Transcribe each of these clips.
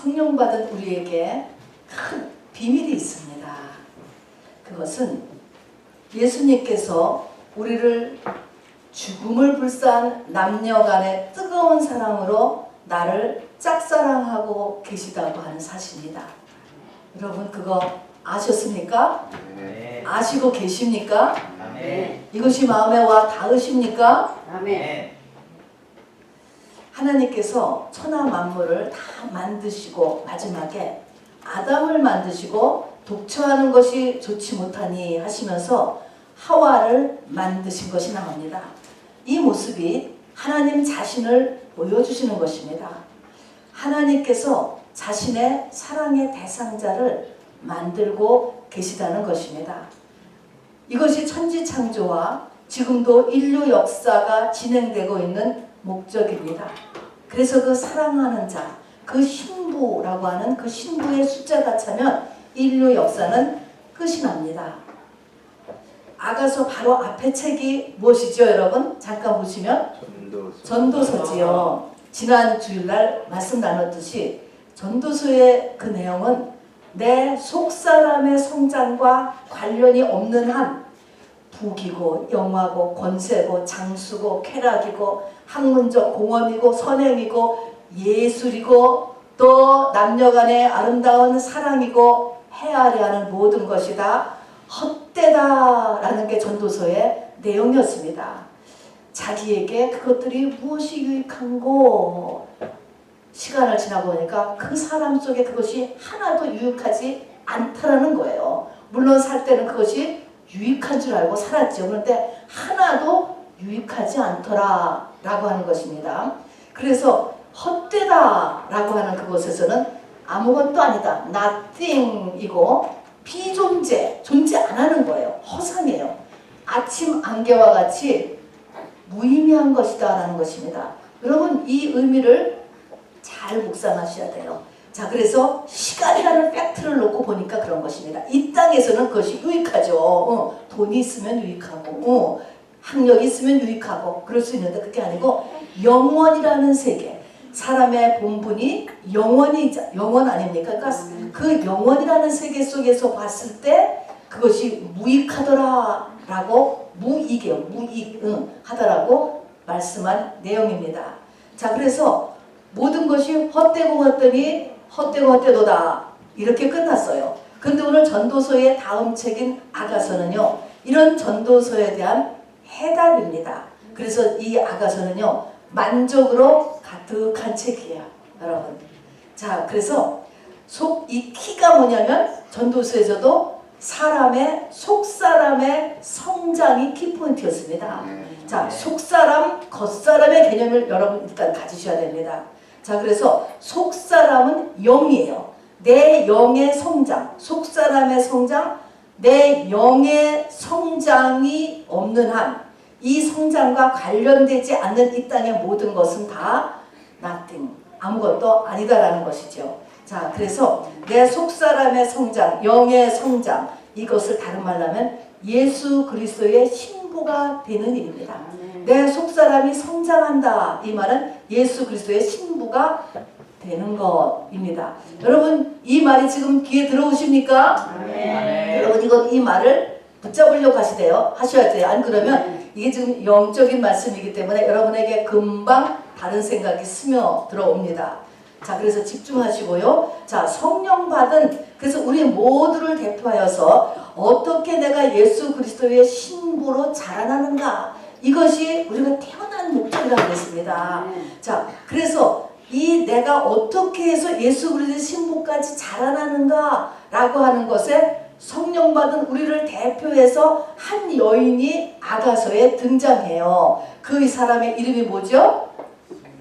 성령 받은 우리에게 큰 비밀이 있습니다. 그것은 예수님께서 우리를 죽음을 불사한 남녀 간의 뜨거운 사랑으로 나를 짝사랑하고 계시다고 하는 사실입니다. 여러분 그거 아셨습니까? 네. 아시고 계십니까? 아멘. 이것이 마음에 와 닿으십니까? 아멘. 하나님께서 천하 만물을 다 만드시고 마지막에 아담을 만드시고 독처하는 것이 좋지 못하니 하시면서 하와를 만드신 것이 나옵니다. 이 모습이 하나님 자신을 보여주시는 것입니다. 하나님께서 자신의 사랑의 대상자를 만들고 계시다는 것입니다. 이것이 천지창조와 지금도 인류 역사가 진행되고 있는 목적입니다. 그래서 그 사랑하는 자, 그 신부라고 하는 그 신부의 숫자가 차면 인류 역사는 끝이 납니다. 아가서 바로 앞에 책이 무엇이죠, 여러분? 잠깐 보시면 전도서지요. 지난 주일날 말씀 나눴듯이 전도서의 그 내용은 내 속사람의 성장과 관련이 없는 한 부귀고 영화고 권세고 장수고 쾌락이고 학문적 공헌이고 선행이고 예술이고 또 남녀간의 아름다운 사랑이고 헤아려 하는 모든 것이 다 헛되다라는 게 전도서의 내용이었습니다. 자기에게 그것들이 무엇이 유익한고 시간을 지나고 보니까 그 사람 속에 그것이 하나도 유익하지 않다라는 거예요. 물론 살 때는 그것이 유익한 줄 알고 살았죠. 그런데 하나도 유익하지 않더라라고 하는 것입니다. 그래서 헛되다라고 하는 그곳에서는 아무것도 아니다. nothing이고 비존재, 존재 안 하는 거예요. 허상이에요. 아침 안개와 같이 무의미한 것이다 라는 것입니다. 여러분 이 의미를 잘 묵상하셔야 돼요. 자, 그래서 시간이라는 팩트를 놓고 보니까 그런 것입니다. 이 땅에서는 그것이 유익하죠. 돈이 있으면 유익하고 학력이 있으면 유익하고 그럴 수 있는데 그게 아니고 영원이라는 세계, 사람의 본분이 영원 아닙니까? 그러니까 그 영원이라는 세계 속에서 봤을 때 그것이 무익하더라라고 하더라고 말씀한 내용입니다. 자, 그래서 모든 것이 헛되고 헛되니 헛되고 헛되도다 이렇게 끝났어요. 그런데 오늘 전도서의 다음 책인 아가서는요, 이런 전도서에 대한 해답입니다. 그래서 이 아가서는요, 만족으로 가득한 책이에요, 여러분. 자, 그래서 이 키가 뭐냐면 전도서에서도 사람의 속사람의 성장이 키포인트였습니다. 자, 속사람, 겉사람의 개념을 여러분 일단 가지셔야 됩니다. 자, 그래서 속사람은 영이에요. 내 영의 성장, 속사람의 성장, 내 영의 성장이 없는 한 이 성장과 관련되지 않는 이 땅의 모든 것은 다 nothing, 아무것도 아니다라는 것이죠. 자, 그래서 내 속사람의 성장, 영의 성장, 이것을 다른 말로 하면 예수 그리스도의 신부가 되는 일입니다. 내 속사람이 성장한다, 이 말은 예수 그리스도의 신부가 되는 것입니다. 여러분 이 말이 지금 귀에 들어오십니까? 아멘. 여러분 이 말을 붙잡으려고 하셔야 돼요. 안 그러면 이게 지금 영적인 말씀이기 때문에 여러분에게 금방 다른 생각이 스며 들어옵니다. 자, 그래서 집중하시고요. 자, 성령 받은, 그래서 우리 모두를 대표하여서 어떻게 내가 예수 그리스도의 신부로 자라나는가, 이것이 우리가 태어난 목적이라고 했습니다. 자, 그래서 이 내가 어떻게 해서 예수 그리스도의 신부까지 자라나는가 라고 하는 것에 성령 받은 우리를 대표해서 한 여인이 아가서에 등장해요. 그 사람의 이름이 뭐죠?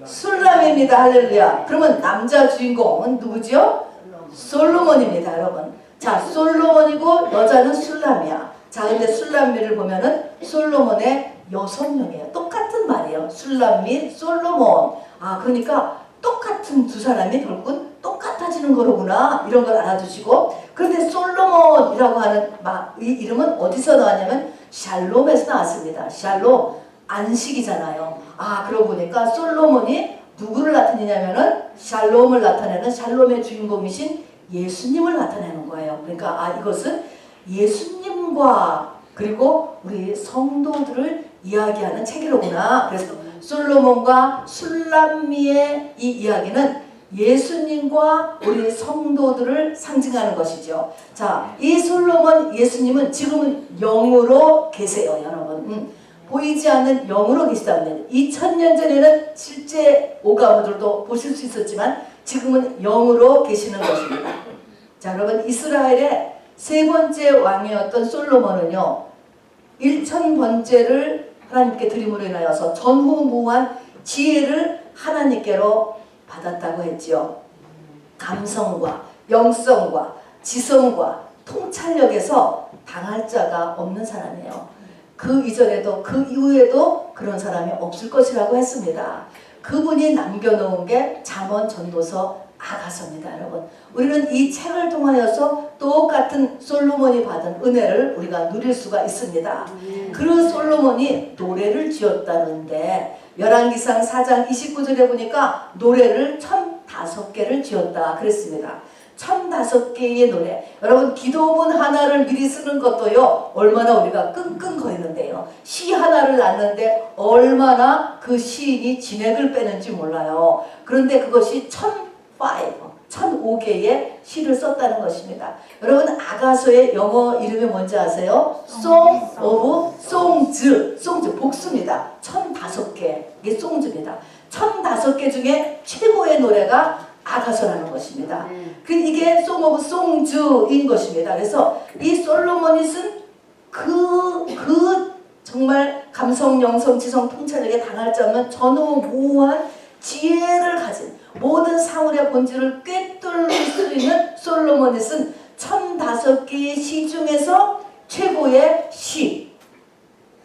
술람입니다. 할렐루야. 그러면 남자 주인공은 누구죠? 솔로몬입니다, 여러분. 자, 솔로몬이고 여자는 술람이야. 자, 근데 술람미를 보면은 솔로몬의 여성명이에요. 똑같은 말이에요. 술람 및 솔로몬. 아, 그러니까 똑같은 두 사람이 결국은 똑같아지는 거로구나, 이런 걸 알아두시고. 그런데 솔로몬이라고 하는 이 이름은 어디서 나왔냐면 샬롬에서 나왔습니다. 샬롬, 안식이잖아요. 아, 그러고 보니까 솔로몬이 누구를 나타내냐면은 샬롬을 나타내는 샬롬의 주인공이신 예수님을 나타내는 거예요. 그러니까 이것은 예수님과 그리고 우리 성도들을 이야기하는 책이로구나. 그래서 솔로몬과 술람미의 이 이야기는 예수님과 우리 성도들을 상징하는 것이죠. 자, 이 솔로몬 예수님은 지금은 영으로 계세요, 여러분. 보이지 않는 영으로 계시답니다. 2000년 전에는 실제 오가무들도 보실 수 있었지만 지금은 영으로 계시는 것입니다. 자, 여러분, 이스라엘의 세 번째 왕이었던 솔로몬은요, 1000번째를 하나님께 드림으로 인하여서 전후무한 지혜를 하나님께로 받았다고 했지요. 감성과 영성과 지성과 통찰력에서 당할 자가 없는 사람이에요. 그 이전에도 그 이후에도 그런 사람이 없을 것이라고 했습니다. 그분이 남겨놓은 게 잠언 전도서 아가서입니다. 여러분, 우리는 이 책을 통하여서 똑같은 솔로몬이 받은 은혜를 우리가 누릴 수가 있습니다. 그 솔로몬이 노래를 지었다는데 열왕기상 4장 29절에 보니까 노래를 1005개를 지었다 그랬습니다. 1005개의 노래. 여러분, 기도문 하나를 미리 쓰는 것도요, 얼마나 우리가 끙끙거리는데요. 시 하나를 놨는데 얼마나 그 시인이 진액을 빼는지 몰라요. 그런데 그것이 1005개의 시를 썼다는 것입니다. 여러분, 아가서의 영어 이름이 뭔지 아세요? Song of Songs. Songs, 복수입니다. 1005개. 이게 Songs입니다. 1005개 중에 최고의 노래가 아가서라는 것입니다. 이게 Song of Songs인 것입니다. 그래서 이 솔로몬이 쓴 정말 감성, 영성, 지성, 통찰력에 당할 자 없는 전후무한 지혜를 가진 모든 사물의 본질을 꿰뚫을 수 있는 솔로몬이 쓴 1005개의 시 중에서 최고의 시.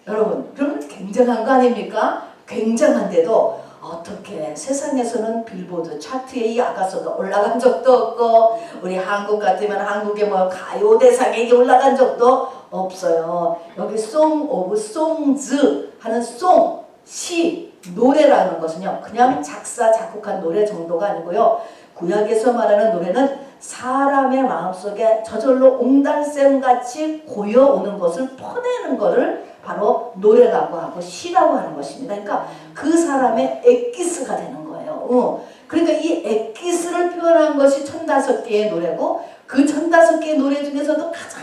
여러분, 그러면 굉장한 거 아닙니까? 굉장한데도 어떻게 세상에서는 빌보드 차트에 이 아가서가 올라간 적도 없고, 우리 한국 같으면 한국의 뭐 가요대상에 올라간 적도 없어요. 여기 Song of Songs 하는 송, 시, 노래라는 것은요, 그냥 작사, 작곡한 노래 정도가 아니고요. 구약에서 말하는 노래는 사람의 마음속에 저절로 옹달샘같이 고여오는 것을 퍼내는 것을 바로 노래라고 하고 시라고 하는 것입니다. 그러니까 그 사람의 엑기스가 되는 거예요. 그러니까 이 엑기스를 표현한 것이 1005개의 노래고, 그 1005개의 노래 중에서도 가장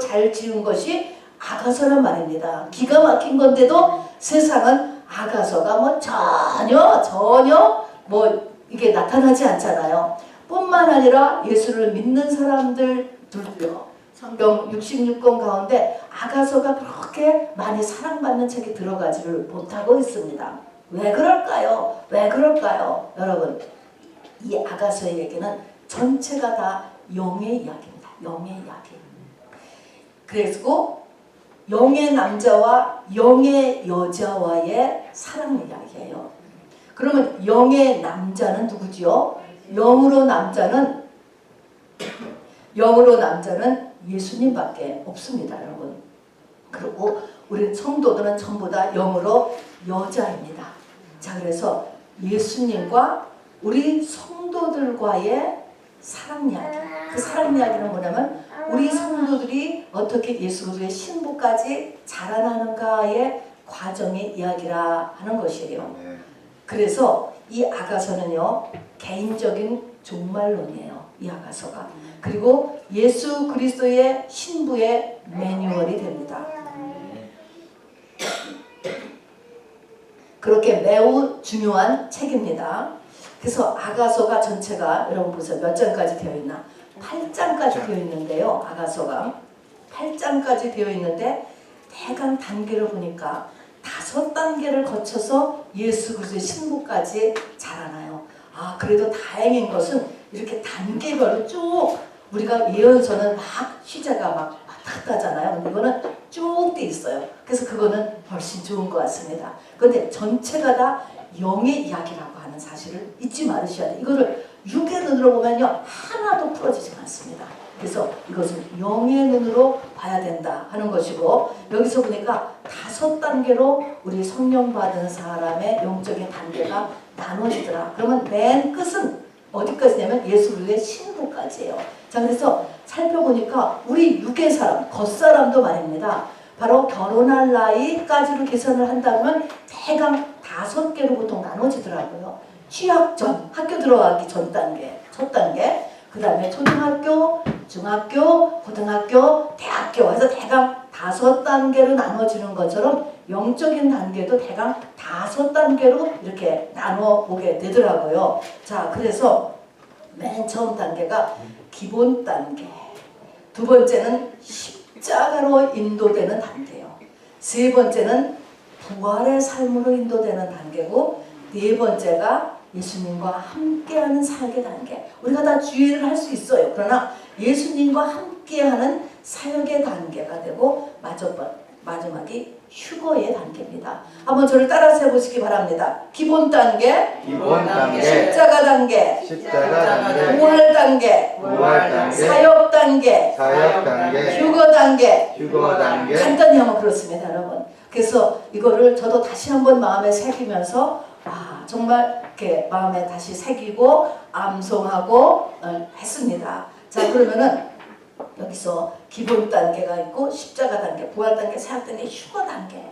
잘 지은 것이 아가서란 말입니다. 기가 막힌 건데도 세상은 아가서가 뭐 전혀 뭐 이게 나타나지 않잖아요. 뿐만 아니라 예수를 믿는 사람들도요, 성경 66권 가운데 아가서가 그렇게 많이 사랑받는 책이 들어가지를 못하고 있습니다. 왜 그럴까요? 왜 그럴까요? 여러분, 이 아가서의 얘기는 전체가 다 영의 이야기입니다. 영의 이야기. 그리고 영의 남자와 영의 여자와의 사랑 이야기예요. 그러면 영의 남자는 누구지요? 영으로 남자는 예수님밖에 없습니다, 여러분. 그리고 우리 성도들은 전부 다 영으로 여자입니다. 자, 그래서 예수님과 우리 성도들과의 사랑 이야기. 그 사랑 이야기는 뭐냐면 우리 성도들이 어떻게 예수 그리스도의 신부까지 자라나는가의 과정의 이야기라 하는 것이에요. 그래서 이 아가서는요, 개인적인 종말론이에요. 이 아가서가. 그리고 예수 그리스도의 신부의 매뉴얼이 됩니다. 그렇게 매우 중요한 책입니다. 그래서 아가서가 전체가 여러분 보세요. 몇 장까지 되어 있나? 8장까지 되어 있는데요. 아가서가 8장까지 되어 있는데 대강 단계를 보니까 5단계를 거쳐서 예수 그리스도의 신부까지 자라나요. 그래도 다행인 것은 이렇게 단계별로 쭉, 우리가 예언서는 막 시제가 막 왔다 갔다 하잖아요. 근데 이거는 쭉 돼 있어요. 그래서 그거는 훨씬 좋은 것 같습니다. 그런데 전체가 다 영의 이야기라고 하는 사실을 잊지 말으셔야 돼요. 이거를 육의 눈으로 보면요, 하나도 풀어지지 않습니다. 그래서 이것은 영의 눈으로 봐야 된다 하는 것이고, 여기서 보니까 5단계로 우리 성령 받은 사람의 영적인 단계가 나눠지더라. 그러면 맨 끝은 어디까지냐면 예수 그리스도의 신부까지예요. 자, 그래서 살펴보니까 우리 육의 사람, 겉사람도 말입니다. 바로 결혼할 나이까지로 계산을 한다면 대강 5개로 보통 나눠지더라고요. 취학 전, 학교 들어가기 전 단계, 첫 단계, 그 다음에 초등학교, 중학교, 고등학교, 대학교 해서 대강 5단계로 나눠지는 것처럼 영적인 단계도 대강 5단계로 이렇게 나눠보게 되더라고요. 자, 그래서 맨 처음 단계가 기본 단계, 두 번째는 십자가로 인도되는 단계요. 세 번째는 부활의 삶으로 인도되는 단계고, 네 번째가 예수님과 함께하는 사역의 단계. 우리가 다 주의를 할 수 있어요. 그러나 예수님과 함께하는 사역의 단계가 되고, 마지막이 휴거의 단계입니다. 한번 저를 따라서 해보시기 바랍니다. 기본 단계, 기본 단계, 십자가 단계, 부활 단계, 사역 단계, 휴거 단계. 간단히 하면 그렇습니다, 여러분. 그래서 이거를 저도 다시 한번 마음에 새기면서 정말 이렇게 마음에 다시 새기고 암송하고 했습니다. 자, 그러면은 여기서 기본 단계가 있고 십자가 단계, 부활 단계, 사역 단계, 휴거 단계.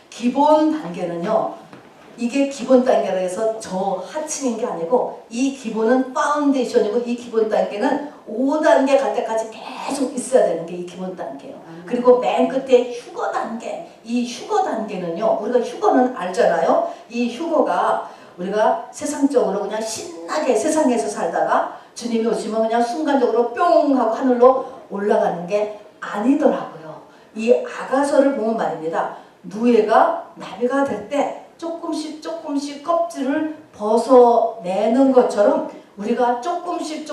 기본 단계는요, 이게 기본 단계라 해서 저 하층인 게 아니고 이 기본은 파운데이션이고 이 기본 단계는 5단계 갈 때까지 계속 있어야 되는 게 이 기본 단계예요. 그리고 맨 끝에 휴거 단계. 이 휴거 단계는요, 우리가 휴거는 알잖아요. 이 휴거가 우리가 세상적으로 그냥 신나게 세상에서 살다가 주님이 오시면 그냥 순간적으로 뿅 하고 하늘로 올라가는 게 아니더라고요. 이 아가서를 보면 말입니다. 누에가 나비가 될 때 조금씩 껍질을 벗어내는 것처럼 우리가 조금씩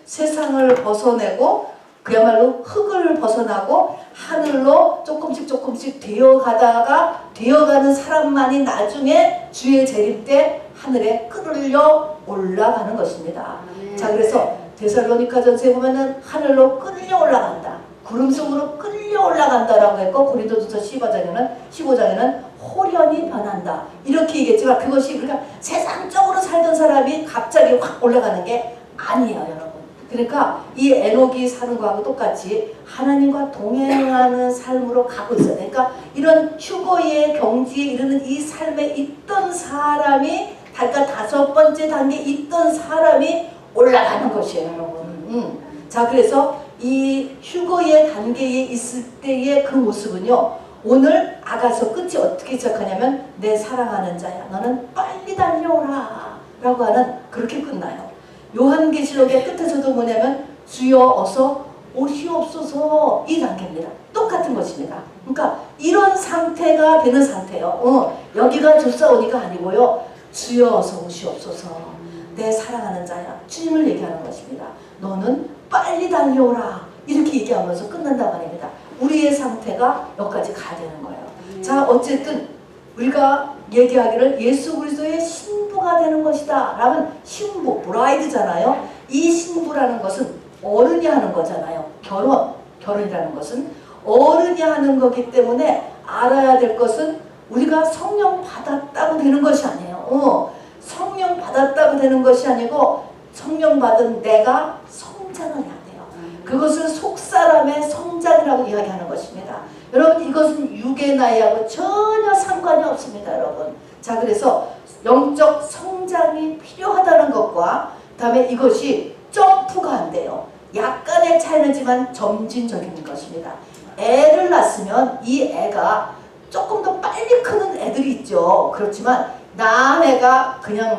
세상을 벗어내고 그야말로 흙을 벗어나고 하늘로 조금씩 되어가는 사람만이 나중에 주의 재림 때 하늘에 끌려 올라가는 것입니다. 자, 그래서 데살로니가전서에 보면은 하늘로 끌려 올라간다, 구름 속으로 끌려 올라간다라고 했고, 고린도전서 15장에는 호련히 변한다 이렇게 얘기했지만, 그것이 우리가 세상적으로 살던 사람이 갑자기 확 올라가는 게 아니에요, 여러분. 그러니까 이 에녹이 사는 거하고 똑같이 하나님과 동행하는 삶으로 가고 있어요. 그러니까 이런 휴거의 경지에 이르는 이 삶에 있던 사람이, 그러니까 5번째 단계에 있던 사람이 올라가는 것이에요, 여러분. 자, 그래서 이 휴거의 단계에 있을 때의 그 모습은요, 오늘 아가서 끝이 어떻게 시작하냐면, 내 사랑하는 자야, 너는 빨리 달려오라 라고 하는, 그렇게 끝나요. 요한계시록의 끝에서도 뭐냐면, 주여 어서 오시옵소서, 이 단계입니다. 똑같은 것입니다. 그러니까 이런 상태가 되는 상태예요. 여기가 조사오니가 아니고요, 주여 어서 오시옵소서, 내 사랑하는 자야, 주님을 얘기하는 것입니다. 너는 빨리 달려오라, 이렇게 얘기하면서 끝난단 말입니다. 우리의 상태가 여기까지 가야 되는 거예요. 자, 어쨌든 우리가 얘기하기를 예수 그리스도의 신부가 되는 것이다 라면, 신부, 브라이드잖아요. 이 신부라는 것은 어른이 하는 거잖아요. 결혼이라는 것은 어른이 하는 거기 때문에 알아야 될 것은 우리가 성령 받았다고 되는 것이 아니에요. 성령 받았다고 되는 것이 아니고, 성령 받은 내가 성장을 해야 돼요. 그것을 속사람의 성장이라고 이야기하는 것입니다. 여러분, 이것은 육의 나이하고 전혀 상관이 없습니다, 여러분. 자, 그래서 영적 성장이 필요하다는 것과, 그 다음에 이것이 점프가 안 돼요. 약간의 차이는지만 점진적인 것입니다. 애를 낳았으면 이 애가 조금 더 빨리 크는 애들이 있죠. 그렇지만 낳은 애가 그냥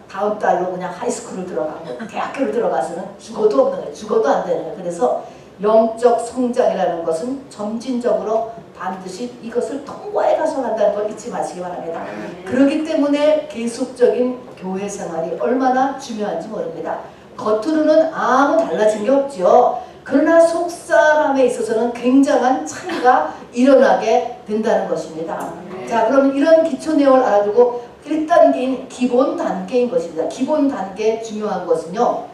다음 달로 그냥 하이스쿨을 들어가고 대학교를 들어가서는 죽어도 없는 거예요. 죽어도 안 되는 거예요. 그래서 영적 성장이라는 것은 점진적으로 반드시 이것을 통과해 가서 간다는 걸 잊지 마시기 바랍니다. 그렇기 때문에 계속적인 교회 생활이 얼마나 중요한지 모릅니다. 겉으로는 아무 달라진 게 없죠. 그러나 속사람에 있어서는 굉장한 차이가 일어나게 된다는 것입니다. 자, 그럼 이런 기초 내용을 알아두고 1단계인 기본 단계인 것입니다. 기본 단계 중요한 것은요,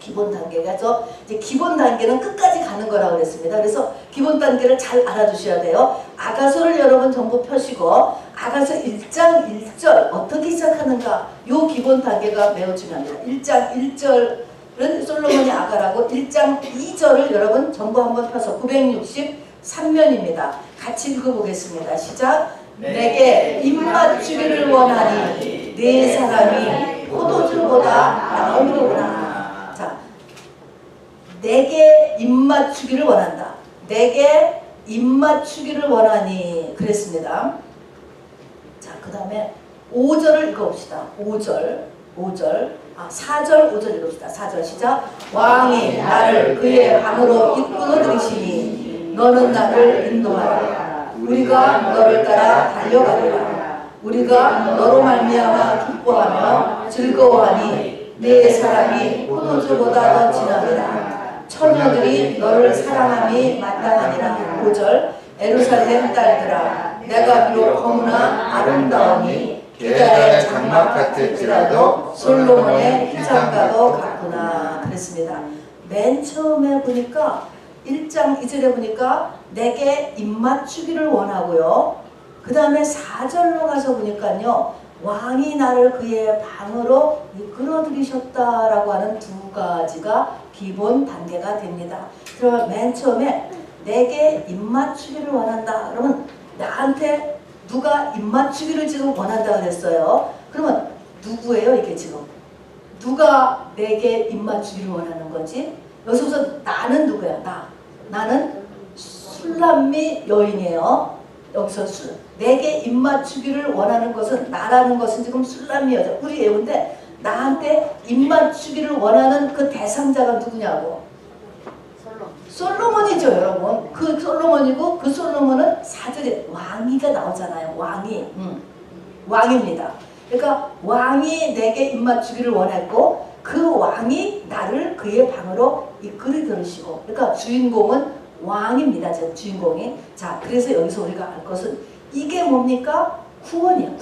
기본 단계가죠. 이제 기본 단계는 끝까지 가는 거라고 그랬습니다. 그래서 기본 단계를 잘 알아두셔야 돼요. 아가서를 여러분 전부 펴시고 아가서 1장 1절 어떻게 시작하는가 요 기본 단계가 매우 중요합니다. 1장 1절은 솔로몬이 아가라고 1장 2절을 여러분 전부 한번 펴서 963면입니다. 같이 읽어보겠습니다. 시작. 내게 입맞추기를 원하니 네 사람이 포도주보다 나오리로구나. 자, 내게 입맞추기를 원한다. 내게 입맞추기를 원하니 그랬습니다. 자, 그 다음에 5절을 읽어봅시다. 4절, 5절 읽읍시다. 4절 시작. 왕이 나를 그의 방으로 이끌어 들이시니 너는 나를 인도하라. 우리가 너를 따라 달려가리라. 우리가 너로 말미암아 기뻐하며 즐거워하니 네 사랑이 포도주보다 더 진함이라. 처녀들이 너를 사랑함이 마땅하니라. 5절 에루살렘 딸들아 내가 비록 너무나 아름다우니 계달의 장막 같을지라도 솔로몬의 휘장과도 같구나 그랬습니다. 맨 처음에 보니까 1장 2절에 보니까 내게 입맞추기를 원하고요. 그 다음에 4절로 가서 보니까요. 왕이 나를 그의 방으로 이끌어 들이셨다라고 하는 두 가지가 기본 단계가 됩니다. 그러면 맨 처음에 내게 입맞추기를 원한다. 그러면 나한테 누가 입맞추기를 지금 원한다 그랬어요. 그러면 누구예요 이게 지금? 누가 내게 입맞추기를 원하는 거지? 여기서부터 나는 누구야? 나는 술람미 여인이에요. 여기서 내게 입맞추기를 원하는 것은 나라는 것은 지금 술람미 여자 우리 애인데 나한테 입맞추기를 원하는 그 대상자가 누구냐고? 솔로몬이죠 여러분. 그 솔로몬이고 그 솔로몬은 4절에 왕이가 나오잖아요. 왕입니다. 그러니까 왕이 내게 입맞추기를 원했고 그 왕이 나를 그의 방으로 이끌어 들으시고 그러니까 주인공은 왕입니다. 저 주인공이. 자, 그래서 여기서 우리가 알 것은 이게 뭡니까? 구원이에요.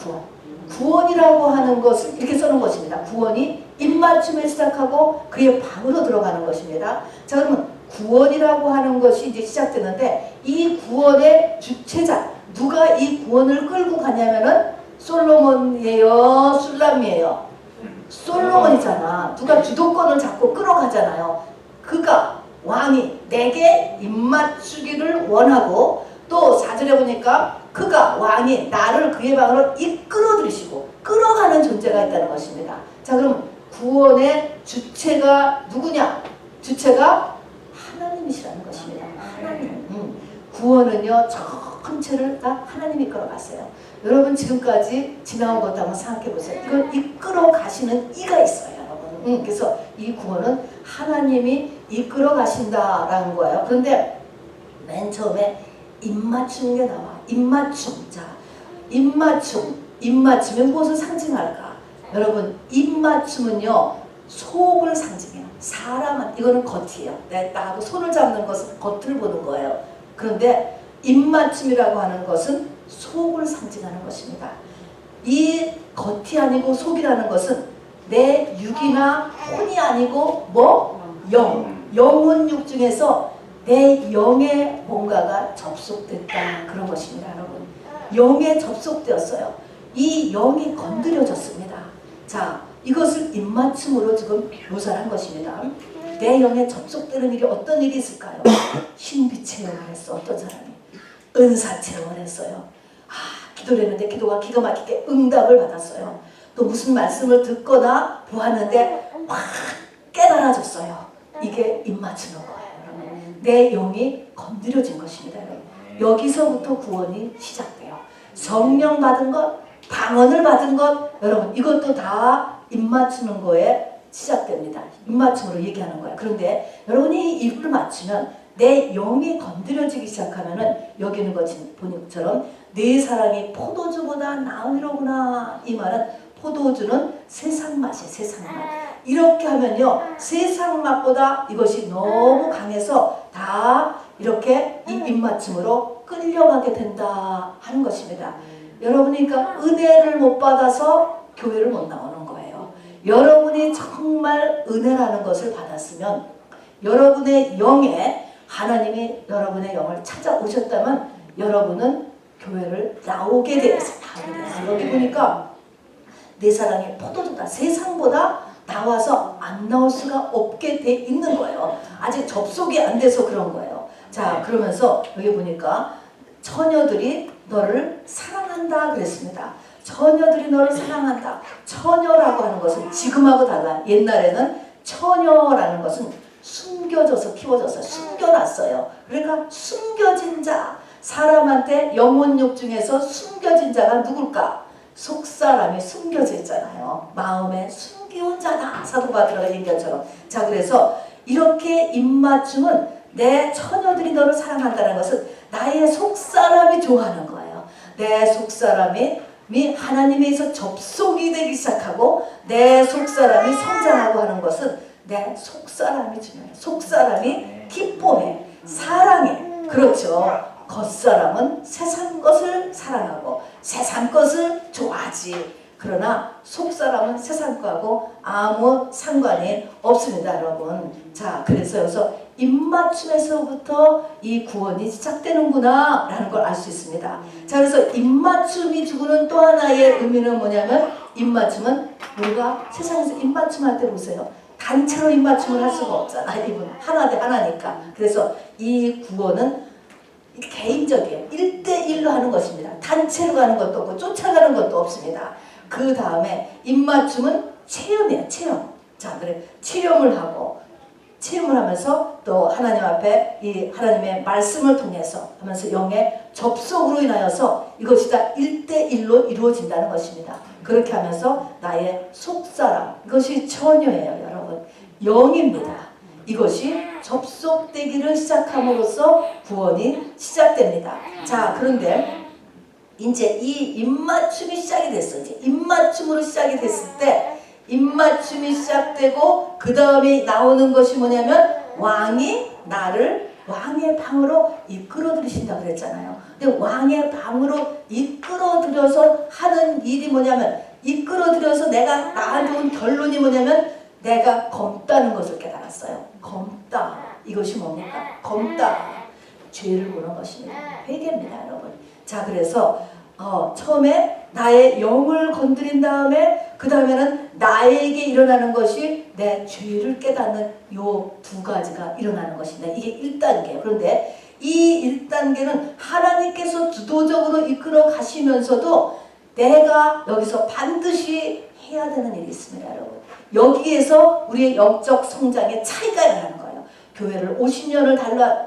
구원이라고 하는 것을 이렇게 써놓은 것입니다. 구원이 입맞춤에 시작하고 그의 방으로 들어가는 것입니다. 자, 그러면 구원이라고 하는 것이 이제 시작되는데 이 구원의 주체자 누가 이 구원을 끌고 가냐면은 솔로몬이에요, 술람이에요. 솔로몬이잖아. 누가 주도권을 잡고 끌어가잖아요. 그가 왕이 내게 입맞추기를 원하고 또 4절에 보니까 그가 왕이 나를 그의 방으로 이끌어 들이시고 끌어가는 존재가 있다는 것입니다. 자, 그럼 구원의 주체가 누구냐? 주체가 하나님이시라는 것입니다. 하나님. 구원은요 전체를 다 하나님이 끌어갔어요. 여러분 지금까지 지나온 것도 한번 생각해 보세요. 이걸 이끌어 가시는 이가 있어요, 여러분. 그래서 이 구원은 하나님이 이끌어 가신다라는 거예요. 그런데 맨 처음에 입맞추는 게 나와. 입맞춤. 자, 입맞춤이 무엇을 상징할까? 여러분, 입맞춤은요 속을 상징해요. 사람은 이거는 겉이에요. 나하고 손을 잡는 것은 겉을 보는 거예요. 그런데 입맞춤이라고 하는 것은 속을 상징하는 것입니다. 이 겉이 아니고 속이라는 것은 내 육이나 혼이 아니고 영혼 육 중에서 내 영의 뭔가가 접속됐다 그런 것입니다. 여러분, 영에 접속되었어요. 이 영이 건드려졌습니다. 자, 이것을 입맞춤으로 지금 묘사한 것입니다. 내 영에 접속되는 일이 어떤 일이 있을까요? 신비 체험을 했어. 어떤 사람이 은사 체험을 했어요. 기도를 했는데 기도가 기가 막히게 응답을 받았어요. 또 무슨 말씀을 듣거나 보았는데 확 깨달아졌어요. 이게 입맞추는 거예요. 내 영이 건드려진 것입니다. 여기서부터 구원이 시작돼요. 성령 받은 것, 방언을 받은 것, 여러분 이것도 다 입맞추는 거에 시작됩니다. 입맞춤으로 얘기하는 거예요. 그런데 여러분이 입을 맞추면 내 영이 건드려지기 시작하면은 여기 있는 것처럼 내 사랑이 포도주보다 나으리로구나. 이 말은 포도주는 세상 맛이에요. 세상 맛. 이렇게 하면요 세상 맛보다 이것이 너무 강해서 다 이렇게 이 입맞춤으로 끌려가게 된다 하는 것입니다. 여러분이 그러니까 은혜를 못 받아서 교회를 못 나오는 거예요. 여러분이 정말 은혜라는 것을 받았으면 여러분의 영에 하나님이 여러분의 영을 찾아오셨다면 여러분은 교회를 나오게 되어서 여기 보니까 내 사랑이 포도주다. 세상보다 나와서 안 나올 수가 없게 돼 있는 거예요. 아직 접속이 안 돼서 그런 거예요. 자, 그러면서 여기 보니까 처녀들이 너를 사랑한다 그랬습니다. 처녀들이 너를 사랑한다. 처녀라고 하는 것은 지금하고 달라. 옛날에는 처녀라는 것은 숨겨져서 키워져서 숨겨놨어요. 그러니까 숨겨진 자, 사람한테 영혼육 중에서 숨겨진 자가 누굴까? 속사람이 숨겨져 있잖아요. 마음에 숨기운 자다. 사도 바울가 얘기한 것처럼. 자, 그래서 이렇게 입맞춤은 내 처녀들이 너를 사랑한다는 것은 나의 속사람이 좋아하는 거예요. 내 속사람이 하나님에서 접속이 되기 시작하고 내 속사람이 성장하고 하는 것은 내 속사람이 중요해요. 속사람이 기뻐해, 사랑해. 그렇죠. 겉사람은 세상 것을 사랑하고 세상 것을 좋아하지. 그러나 속사람은 세상 거하고 아무 상관이 없습니다, 여러분. 자, 그래서 여기서 입맞춤에서부터 이 구원이 시작되는구나 라는 걸 알 수 있습니다. 자, 그래서 입맞춤이 주는 또 하나의 의미는 뭐냐면 입맞춤은 우리가 세상에서 입맞춤할 때 보세요. 단체로 입맞춤을 할 수가 없잖아. 이분 하나 대 하나니까. 그래서 이 구원은 개인적이에요. 1대1로 하는 것입니다. 단체로 가는 것도 없고 쫓아가는 것도 없습니다. 그 다음에 입맞춤은 체험이에요. 체험. 자, 그래 체험을 하면서 또 하나님 앞에 이 하나님의 말씀을 통해서 하면서 영의 접속으로 인하여서 이것이 다 1대1로 이루어진다는 것입니다. 그렇게 하면서 나의 속사람, 이것이 처녀예요, 여러분. 영입니다. 이것이 접속되기를 시작함으로써 구원이 시작됩니다. 자, 그런데 이제 이 입맞춤이 시작이 됐어요. 이제 입맞춤으로 시작이 됐을 때 입맞춤이 시작되고 그 다음에 나오는 것이 뭐냐면 왕이 나를 왕의 방으로 이끌어 들이신다 그랬잖아요. 근데 왕의 방으로 이끌어 들여서 하는 일이 뭐냐면 이끌어 들여서 내가 나한테 온 결론이 뭐냐면 내가 검다는 것을 깨달았어요. 검다. 이것이 뭡니까? 검다. 죄를 보는 것입니다. 회개입니다, 여러분. 자, 그래서 처음에 나의 영을 건드린 다음에 그 다음에는 나에게 일어나는 것이 내 죄를 깨닫는 요 두 가지가 일어나는 것입니다. 이게 1단계예요. 그런데 이 1단계는 하나님께서 주도적으로 이끌어 가시면서도 내가 여기서 반드시 해야 되는 일이 있습니다, 여러분. 여기에서 우리의 영적 성장의 차이가 일어나는 거예요. 교회를 50년을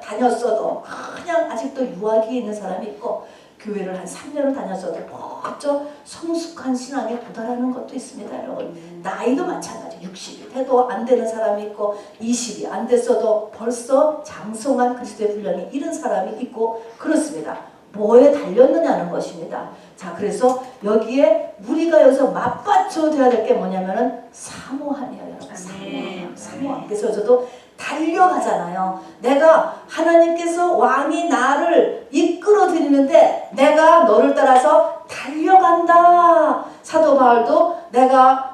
다녔어도 그냥 아직도 유아기에 있는 사람이 있고 교회를 한 3년을 다녔어도 먼저 성숙한 신앙에 도달하는 것도 있습니다, 여러분. 나이도 마찬가지. 60이 돼도 안 되는 사람이 있고 20이 안 됐어도 벌써 장성한 그리스도의 분량이 이런 사람이 있고 그렇습니다. 뭐에 달렸느냐는 것입니다. 자, 그래서 여기에 우리가 여기서 맞받쳐줘야 될 게 뭐냐면은 사모함이에요, 여러분. 사모함. 그래서 저도 달려가잖아요. 내가 하나님께서 왕이 나를 이끌어 드리는데 내가 너를 따라서 달려간다. 사도 바울도 내가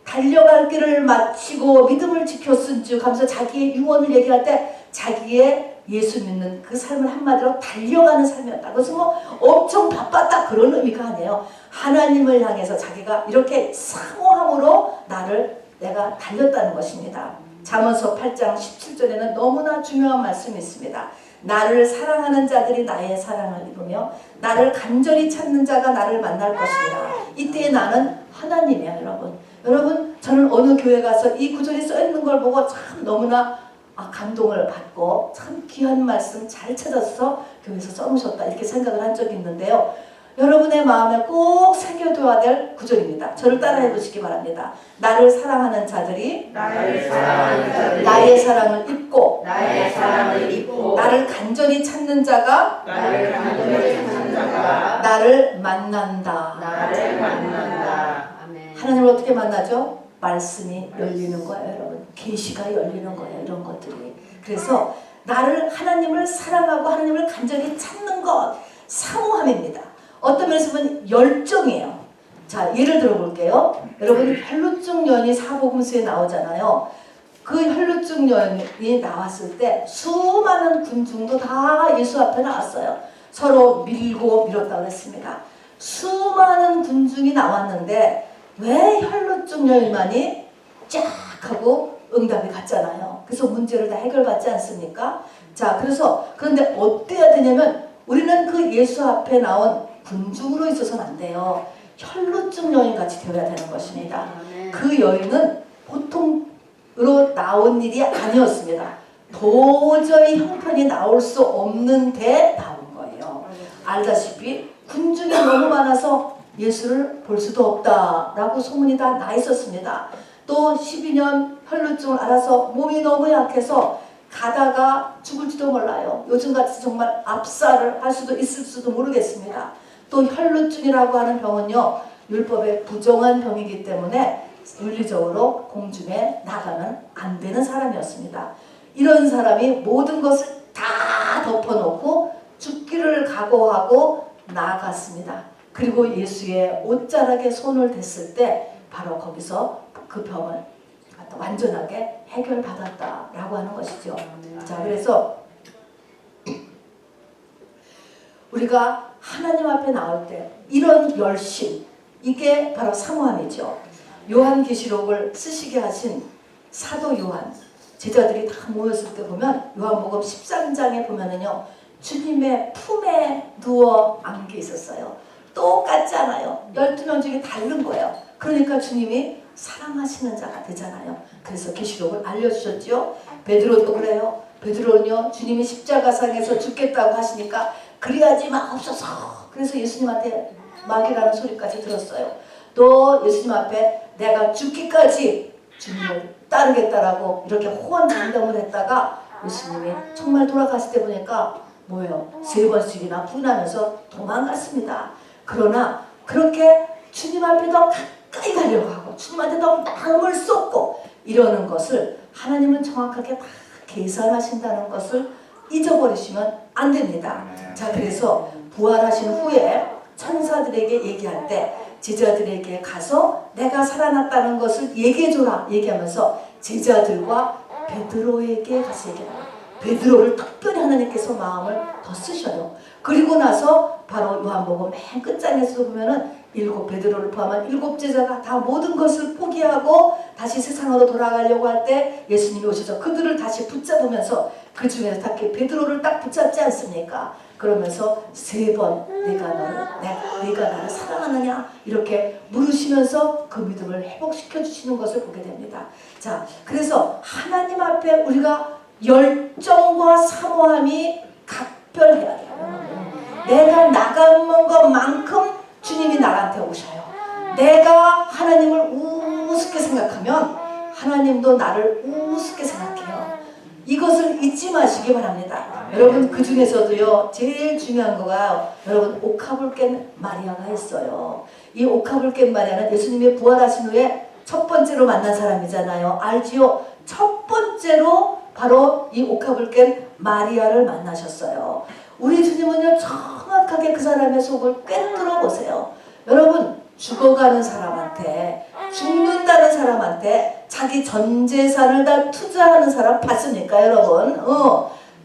달려갈 길을 마치고 믿음을 지켰은즉 하면서 자기의 유언을 얘기할 때 자기의 예수 믿는 그 삶을 한마디로 달려가는 삶이었다. 그것은 뭐 엄청 바빴다 그런 의미가 아니에요. 하나님을 향해서 자기가 이렇게 사모함으로 내가 달렸다는 것입니다. 잠언서 8장 17절에는 너무나 중요한 말씀이 있습니다. 나를 사랑하는 자들이 나의 사랑을 입으며 나를 간절히 찾는 자가 나를 만날 것이라. 이때 나는 하나님이야, 여러분. 여러분, 저는 어느 교회 가서 이 구절이 써있는 걸 보고 참 너무나 감동을 받고 참 귀한 말씀 잘 찾아서 교회에서 써놓으셨다 이렇게 생각을 한 적이 있는데요. 여러분의 마음에 꼭 새겨둬야 될 구절입니다. 저를 따라해 보시기 바랍니다. 나를 사랑하는 자들이 나의 사랑을 입고 나를 간절히 찾는 자가 나를 만난다. 하나님을 어떻게 만나죠? 말씀이 열리는 거예요, 여러분. 계시가 열리는 거예요, 이런 것들이. 그래서 하나님을 사랑하고 하나님을 간절히 찾는 것, 사모함입니다. 어떤 면에서 보면 열정이에요. 자, 예를 들어볼게요. 여러분 혈루증 년이 사복음서에 나오잖아요. 그 혈루증 년이 나왔을 때 수많은 군중도 다 예수 앞에 나왔어요. 서로 밀고 밀었다고 했습니다. 수많은 군중이 나왔는데 왜 혈루증 년만이 쫙 하고 응답이 갔잖아요. 그래서 문제를 다 해결받지 않습니까? 자, 그런데 어때야 되냐면 우리는 그 예수 앞에 나온 군중으로 있어서는 안 돼요. 혈루증 여인 같이 되어야 되는 것입니다. 그 여인은 보통으로 나온 일이 아니었습니다. 도저히 형편이 나올 수 없는데 나온 거예요. 알다시피 군중이 너무 많아서 예수를 볼 수도 없다라고 소문이 다 나 있었습니다. 또 12년 혈루증을 앓아서 몸이 너무 약해서 가다가 죽을지도 몰라요. 요즘같이 정말 압살을 할 수도 있을 수도 모르겠습니다. 또 혈루증이라고 하는 병은요, 율법에 부정한 병이기 때문에 윤리적으로 공중에 나가면 안 되는 사람이었습니다. 이런 사람이 모든 것을 다 덮어놓고 죽기를 각오하고 나아갔습니다. 그리고 예수의 옷자락에 손을 댔을 때 바로 거기서 그 병을 완전하게 해결받았다라고 하는 것이죠. 자, 그래서 우리가 하나님 앞에 나올 때 이런 열심, 이게 바로 사모함이죠. 요한계시록을 쓰시게 하신 사도 요한, 제자들이 다 모였을 때 보면 요한복음 13장에 보면은요, 주님의 품에 누워 안겨 있었어요. 똑같지 않아요. 12명 중에 다른 거예요. 그러니까 주님이 사랑하시는 자가 되잖아요. 그래서 계시록을 알려주셨죠. 베드로도 그래요. 베드로는요, 주님이 십자가상에서 죽겠다고 하시니까 그리하지 마옵소서. 그래서 예수님한테 막이라는 소리까지 들었어요. 또 예수님 앞에 내가 죽기까지 주님을 따르겠다라고 이렇게 호언장담을 했다가 예수님이 정말 돌아가실 때 보니까 뭐예요? 3번씩이나 부인하면서 도망갔습니다. 그러나 그렇게 주님 앞에 더 가까이 가려고 하고 주님한테 더 마음을 쏟고 이러는 것을 하나님은 정확하게 다 계산하신다는 것을 잊어버리시면 안 됩니다. 자, 그래서 부활하신 후에 천사들에게 얘기할 때 제자들에게 가서 내가 살아났다는 것을 얘기해줘라 얘기하면서 제자들과 베드로에게 가서 얘기해라. 베드로를 특별히 하나님께서 마음을 더 쓰셔요. 그리고 나서 바로 요한복음 맨 끝장에서 보면은 베드로를 포함한 7 제자가 다 모든 것을 포기하고 다시 세상으로 돌아가려고 할 때 예수님이 오셔서 그들을 다시 붙잡으면서 그 중에서 특히 베드로를 딱 붙잡지 않습니까? 그러면서 3번 네가 나를 사랑하느냐 이렇게 물으시면서 그 믿음을 회복시켜 주시는 것을 보게 됩니다. 자, 그래서 하나님 앞에 우리가 열정과 사모함이 각별해야 돼요. 내가 나가는 것만큼 주님이 나한테 오셔요. 내가 하나님을 우습게 생각하면 하나님도 나를 우습게 생각해요. 이것을 잊지 마시기 바랍니다. 여러분, 그 중에서도요, 제일 중요한 거가 여러분 옥합을 깬 마리아가 있어요. 이 옥합을 깬 마리아는 예수님이 부활하신 후에 첫 번째로 만난 사람이잖아요. 알지요? 첫 번째로 바로 이 옥합을 깬 마리아를 만나셨어요. 우리 주님은요, 정확하게 그 사람의 속을 꿰뚫어 보세요. 여러분, 죽어가는 사람한테, 죽는다는 사람한테 자기 전 재산을 다 투자하는 사람 봤습니까, 여러분?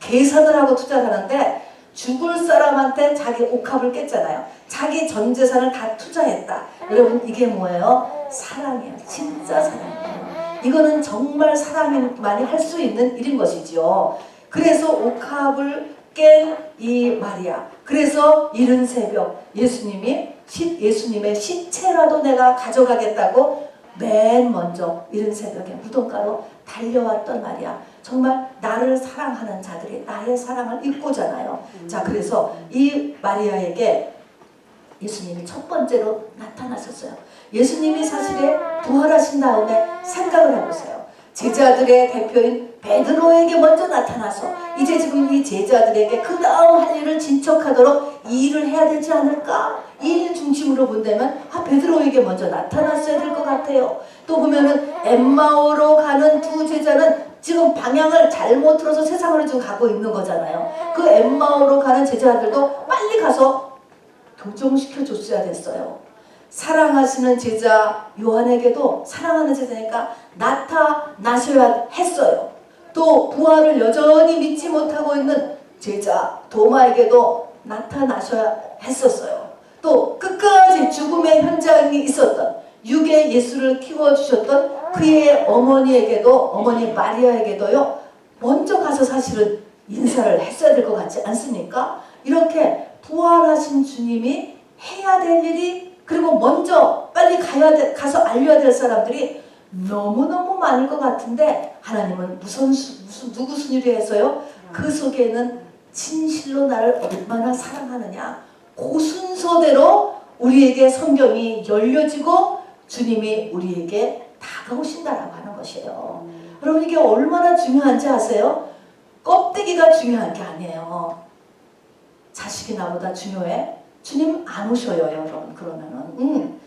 계산을 하고 투자를 하는데 죽을 사람한테 자기 옥합을 깼잖아요. 자기 전 재산을 다 투자했다. 여러분, 이게 뭐예요? 사랑이에요. 진짜 사랑이에요. 이거는 정말 사람만이 할 수 있는 일인 것이죠. 그래서 옥합을 깬 이 마리아, 그래서 이른 새벽 예수님의 시체라도 내가 가져가겠다고 맨 먼저 이른 새벽에 무덤가로 달려왔던 마리아, 정말 나를 사랑하는 자들이 나의 사랑을 잊고잖아요. 자, 그래서 이 마리아에게 예수님이 첫 번째로 나타나셨어요. 예수님이 사실에 부활하신 다음에 생각을 해보세요. 제자들의 대표인 베드로에게 먼저 나타나서 이제 지금 이 제자들에게 그 다음 할 일을 진척하도록 이 일을 해야 되지 않을까? 이 일 중심으로 본다면 베드로에게 먼저 나타났어야 될 것 같아요. 또 보면은 엠마오로 가는 2 제자는 지금 방향을 잘못 들어서 세상으로 지금 가고 있는 거잖아요. 그 엠마오로 가는 제자들도 빨리 가서 교정시켜 줬어야 됐어요. 사랑하시는 제자 요한에게도 사랑하는 제자니까 나타나셔야 했어요. 또 부활을 여전히 믿지 못하고 있는 제자 도마에게도 나타나셔야 했었어요. 또 끝까지 죽음의 현장이 있었던 육의 예수를 키워주셨던 그의 어머니에게도, 어머니 마리아에게도요, 먼저 가서 사실은 인사를 했어야 될 것 같지 않습니까? 이렇게 부활하신 주님이 해야 될 일이, 그리고 먼저 빨리 가서 알려야 될 사람들이 너무너무 많을 것 같은데, 하나님은 무슨 누구 순위로 해서요? 그 속에는 진실로 나를 얼마나 사랑하느냐, 그 순서대로 우리에게 성경이 열려지고 주님이 우리에게 다가오신다라고 하는 것이에요. 여러분, 이게 얼마나 중요한지 아세요? 껍데기가 중요한 게 아니에요. 자식이 나보다 중요해? 주님 안 오셔요, 여러분. 그러면은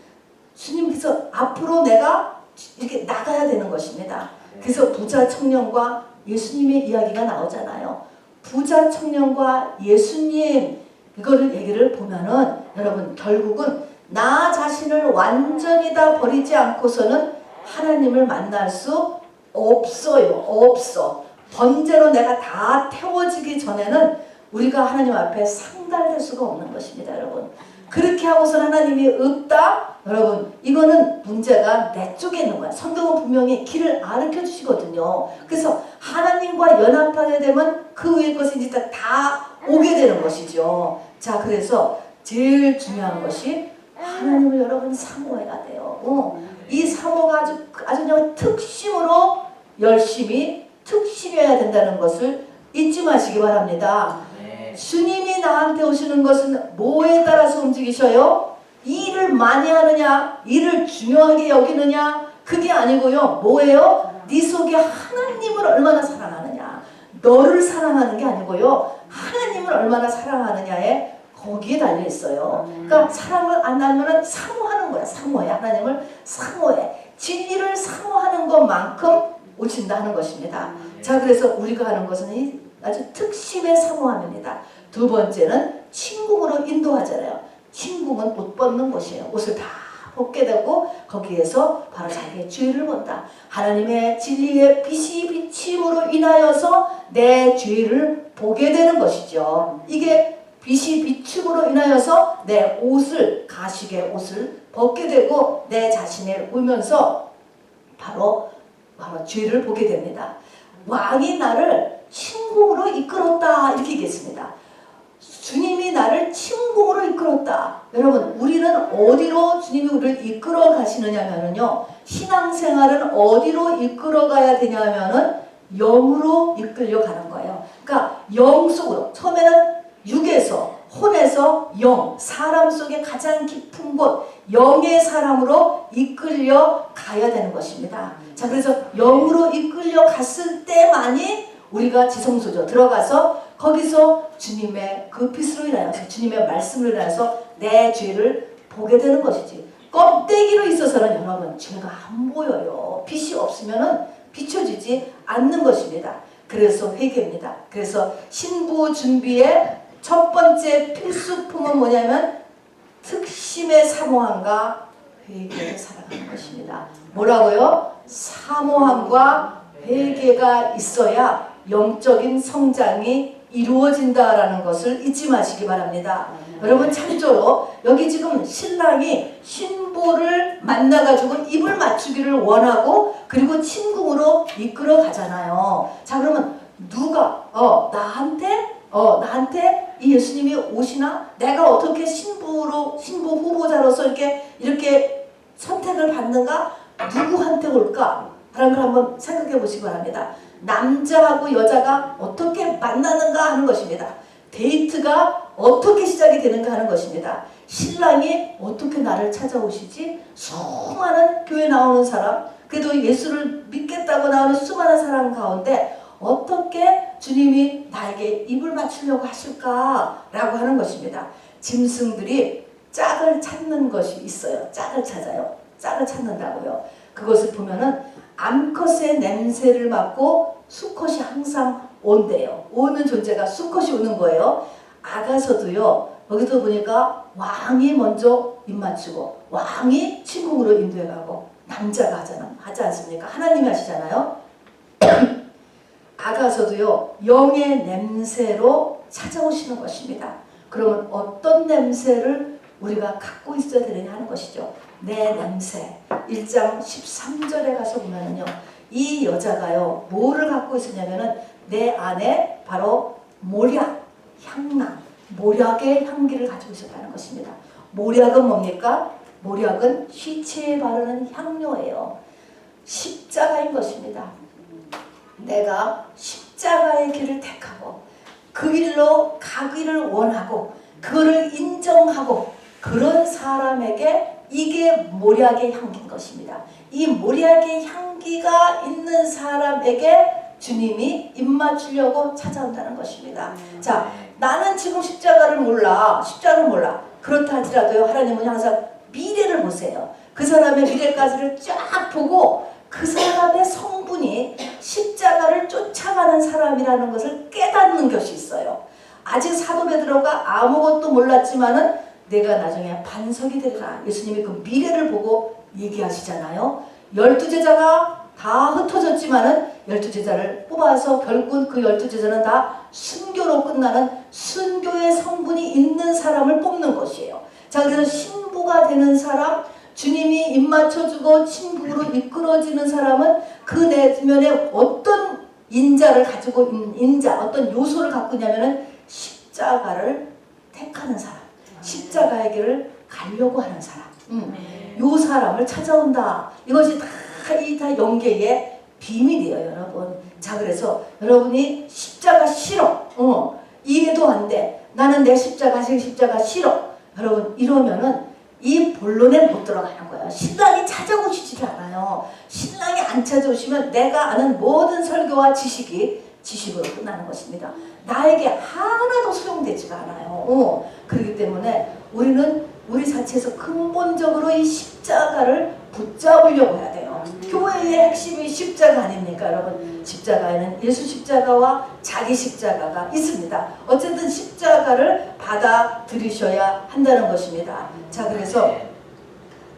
주님께서 앞으로 내가 이렇게 나가야 되는 것입니다. 그래서 부자 청년과 예수님의 이야기가 나오잖아요. 부자 청년과 예수님, 이거를 얘기를 보면은 여러분, 결국은 나 자신을 완전히 다 버리지 않고서는 하나님을 만날 수 없어요. 없어. 번제로 내가 다 태워지기 전에는 우리가 하나님 앞에 상달될 수가 없는 것입니다, 여러분. 그렇게 하고서 하나님이 없다? 여러분, 이거는 문제가 내 쪽에 있는 거야. 성경은 분명히 길을 가르쳐 주시거든요. 그래서 하나님과 연합하게 되면 그 위의 것이 이제 다 오게 되는 것이죠. 자, 그래서 제일 중요한 것이 하나님을 여러분 사모해야 돼요. 이 사모가 아주 그냥 특심으로 열심히 특심해야 된다는 것을 잊지 마시기 바랍니다. 주님이 나한테 오시는 것은 뭐에 따라서 움직이셔요? 일을 많이 하느냐, 일을 중요하게 여기느냐, 그게 아니고요. 뭐예요? 네 속에 하나님을 얼마나 사랑하느냐. 너를 사랑하는 게 아니고요. 하나님을 얼마나 사랑하느냐에 거기에 달려 있어요. 그러니까 사랑을 안 하면 사모하는 거야. 사모해. 하나님을 사모해. 진리를 사모하는 것만큼 오신다 하는 것입니다. 자, 그래서 우리가 하는 것은 아주 특심의 사모함입니다. 두 번째는 침궁으로 인도하잖아요. 침궁은 옷 벗는 곳이에요. 옷을 다 벗게 되고 거기에서 바로 자기의 죄를 본다. 하나님의 진리의 빛이 비침으로 인하여서 내 죄를 보게 되는 것이죠. 이게 빛이 비춤으로 인하여서 내 옷을, 가식의 옷을 벗게 되고 내 자신을 보면서 바로 죄를 보게 됩니다. 왕이 나를 침궁으로 이끌었다, 이렇게 얘기했습니다. 주님이 나를 침궁으로 이끌었다. 여러분, 우리는 어디로 주님이 우리를 이끌어 가시느냐면요, 신앙생활은 어디로 이끌어 가야 되냐면은 영으로 이끌려 가는 거예요. 그러니까 영 속으로, 처음에는 육에서, 혼에서 영, 사람 속에 가장 깊은 곳, 영의 사람으로 이끌려 가야 되는 것입니다. 자, 그래서 영으로 이끌려 갔을 때만이 우리가 지성소죠. 들어가서 거기서 주님의 그 빛으로 인하여서, 주님의 말씀으로 인하여서 내 죄를 보게 되는 것이지. 껍데기로 있어서는 여러분, 죄가 안 보여요. 빛이 없으면은 비춰지지 않는 것입니다. 그래서 회개입니다. 그래서 신부 준비의 첫 번째 필수품은 뭐냐면 특심의 사모함과 회개를 사랑하는 것입니다. 뭐라고요? 사모함과 회개가 있어야 영적인 성장이 이루어진다라는 것을 잊지 마시기 바랍니다. 여러분, 참조로 여기 지금 신랑이 신부를 만나가지고 입을 맞추기를 원하고 그리고 침궁으로 이끌어 가잖아요. 자, 그러면 누가 나한테 이 예수님이 오시나? 내가 어떻게 신부 후보자로서 이렇게 선택을 받는가? 누구한테 올까? 라는 걸 한번 생각해 보시기 바랍니다. 남자하고 여자가 어떻게 만나는가 하는 것입니다. 데이트가 어떻게 시작이 되는가 하는 것입니다. 신랑이 어떻게 나를 찾아오시지? 수많은 교회 나오는 사람, 그래도 예수를 믿겠다고 나오는 수많은 사람 가운데 어떻게 주님이 나에게 입을 맞추려고 하실까라고 하는 것입니다. 짐승들이 짝을 찾는 것이 있어요. 짝을 찾아요. 짝을 찾는다고요. 그것을 보면은 암컷의 냄새를 맡고 수컷이 항상 온대요. 오는 존재가 수컷이 오는 거예요. 아가서도요. 여기도 보니까 왕이 먼저 입 맞추고 왕이 침공으로 인도해 가고 남자가 하지 않습니까? 하나님이 하시잖아요. 아가서도요 영의 냄새로 찾아오시는 것입니다. 그러면 어떤 냄새를 우리가 갖고 있어야 되느냐 하는 것이죠. 내 냄새. 1장 13절에 가서 보면은요 이 여자가요 뭐를 갖고 있었냐면은 내 안에 바로 모략, 향락, 모략의 향기를 가지고 있었다는 것입니다. 모략은 뭡니까? 모략은 시체에 바르는 향료예요. 십자가인 것입니다. 내가 십자가의 길을 택하고 그 길로 가기를 원하고 그거를 인정하고 그런 사람에게 이게 모략의 향기인 것입니다. 이 모략의 향기가 있는 사람에게 주님이 입맞추려고 찾아온다는 것입니다. 자, 나는 지금 십자가를 몰라. 그렇다 할지라도요 하나님은 항상 미래를 보세요. 그 사람의 미래까지를 쫙 보고 그 사람의 성분이 십자가를 쫓아가는 사람이라는 것을 깨닫는 것이 있어요. 아직 사도 베드로가 아무것도 몰랐지만은 내가 나중에 반석이 되리라. 예수님이 그 미래를 보고 얘기하시잖아요. 12제자가 다 흩어졌지만은 12제자를 뽑아서 결국은 그 12제자는 다 순교로 끝나는 순교의 성분이 있는 사람을 뽑는 것이에요. 자, 그래서 신부가 되는 사람, 주님이 입맞춰주고 천국으로 이끌어지는 사람은 그 내면에 어떤 인자를 가지고 있는 인자, 어떤 요소를 갖고 있냐면은 십자가를 택하는 사람, 십자가의 길을 가려고 하는 사람, 요 사람을 찾아온다. 이것이 다 영계의 비밀이에요, 여러분. 자, 그래서 여러분이 십자가 싫어, 이해도 안 돼. 나는 내 십자가 싫어. 여러분 이러면은 이 본론에 못 들어가는 거예요. 신랑이 찾아오시지 않아요. 신랑이 안 찾아오시면 내가 아는 모든 설교와 지식으로 끝나는 것입니다. 나에게 하나도 소용되지가 않아요. 그렇기 때문에 우리는 우리 자체에서 근본적으로 이 십자가를 붙잡으려고 해야 돼요. 교회의 핵심이 십자가 아닙니까, 여러분? 십자가에는 예수 십자가와 자기 십자가가 있습니다. 어쨌든 십자가를 받아들이셔야 한다는 것입니다. 자, 그래서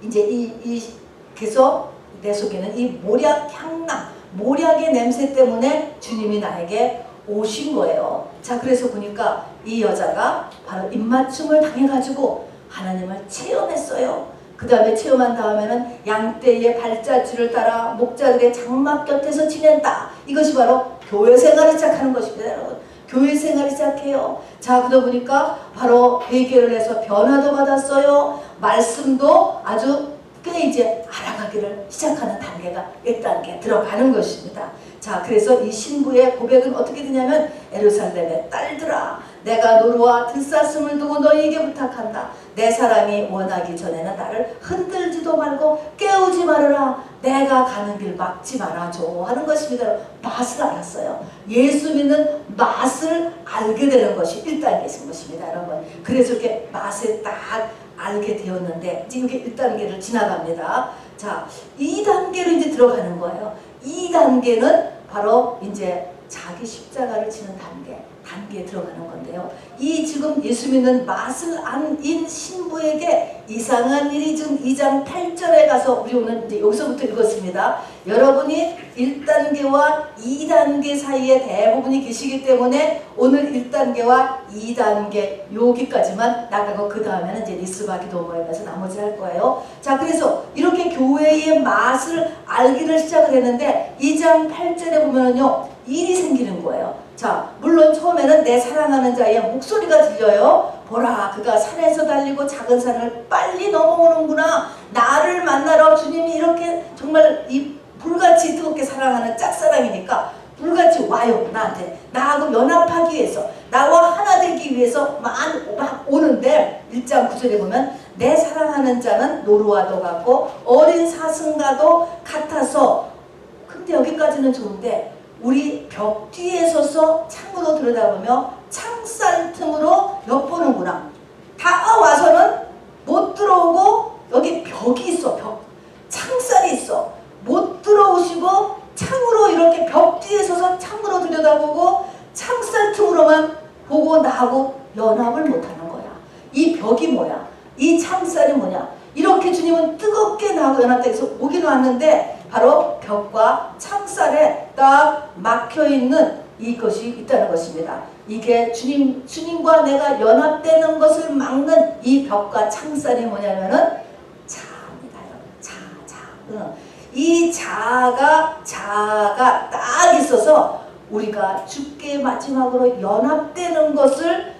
이제 그래서 내 속에는 이 모략 향락, 모략의 냄새 때문에 주님이 나에게 오신 거예요. 자, 그래서 보니까 이 여자가 바로 입맞춤을 당해가지고 하나님을 체험했어요. 그 다음에 체험한 다음에는 양떼의 발자취를 따라 목자들의 장막 곁에서 지낸다. 이것이 바로 교회 생활을 시작하는 것입니다, 여러분. 교회 생활을 시작해요. 자, 그러다 보니까 바로 회개를 해서 변화도 받았어요. 말씀도 아주 꽤 이제 알아가기를 시작하는 단계가 1단계 들어가는 것입니다. 자, 그래서 이 신부의 고백은 어떻게 되냐면 예루살렘의 딸들아, 내가 노루와 들사슴을 두고 너희에게 부탁한다. 내 사랑이 원하기 전에는 나를 흔들지도 말고 깨우지 말아라. 내가 가는 길 막지 말아줘 하는 것입니다. 맛을 알았어요. 예수 믿는 맛을 알게 되는 것이 1단계인 것입니다, 여러분. 그래서 이렇게 맛을 딱 알게 되었는데 지금 이렇게 1단계를 지나갑니다. 자, 2단계로 이제 들어가는 거예요. 2단계는 바로 이제 자기 십자가를 지는 단계에 들어가는 건데요. 이 지금 예수 믿는 맛을 안인 신부에게 이상한 일이 지금 2장 8절에 가서 우리 오늘 이제 여기서부터 읽었습니다. 여러분이 1단계와 2단계 사이에 대부분이 계시기 때문에 오늘 1단계와 2단계 여기까지만 나가고 그 다음에는 이제 리스바 기도 모임에서 나머지 할 거예요. 자, 그래서 이렇게 교회의 맛을 알기를 시작을 했는데 2장 8절에 보면은요 일이 생기는 거예요. 자, 물론 처음에는 내 사랑하는 자의 목소리가 들려요. 보라, 그가 산에서 달리고 작은 산을 빨리 넘어오는구나. 나를 만나러 주님이 이렇게 정말 이 불같이 뜨겁게 사랑하는 짝사랑이니까 불같이 와요. 나한테. 나하고 연합하기 위해서, 나와 하나 되기 위해서 막 오는데 1장 9절에 보면 내 사랑하는 자는 노루와도 같고 어린 사슴과도 같아서. 근데 여기까지는 좋은데 우리 벽 뒤에 서서 창으로 들여다보며 창살 틈으로 엿보는구나. 다가와서는 못 들어오고 여기 벽이 있어. 창살이 있어. 못 들어오시고 창으로 이렇게 벽 뒤에 서서 창으로 들여다보고 창살 틈으로만 보고 나하고 연합을 못하는 거야. 이 벽이 뭐야? 이 창살이 뭐냐? 이렇게 주님은 뜨겁게 나하고 연합돼서 오기로 왔는데 바로 벽과 창살에 딱 막혀있는 이것이 있다는 것입니다. 이게 주님과 내가 연합되는 것을 막는 이 벽과 창살이 뭐냐면은 자아입니다. 자. 이 자아가 딱 있어서 우리가 주께 마지막으로 연합되는 것을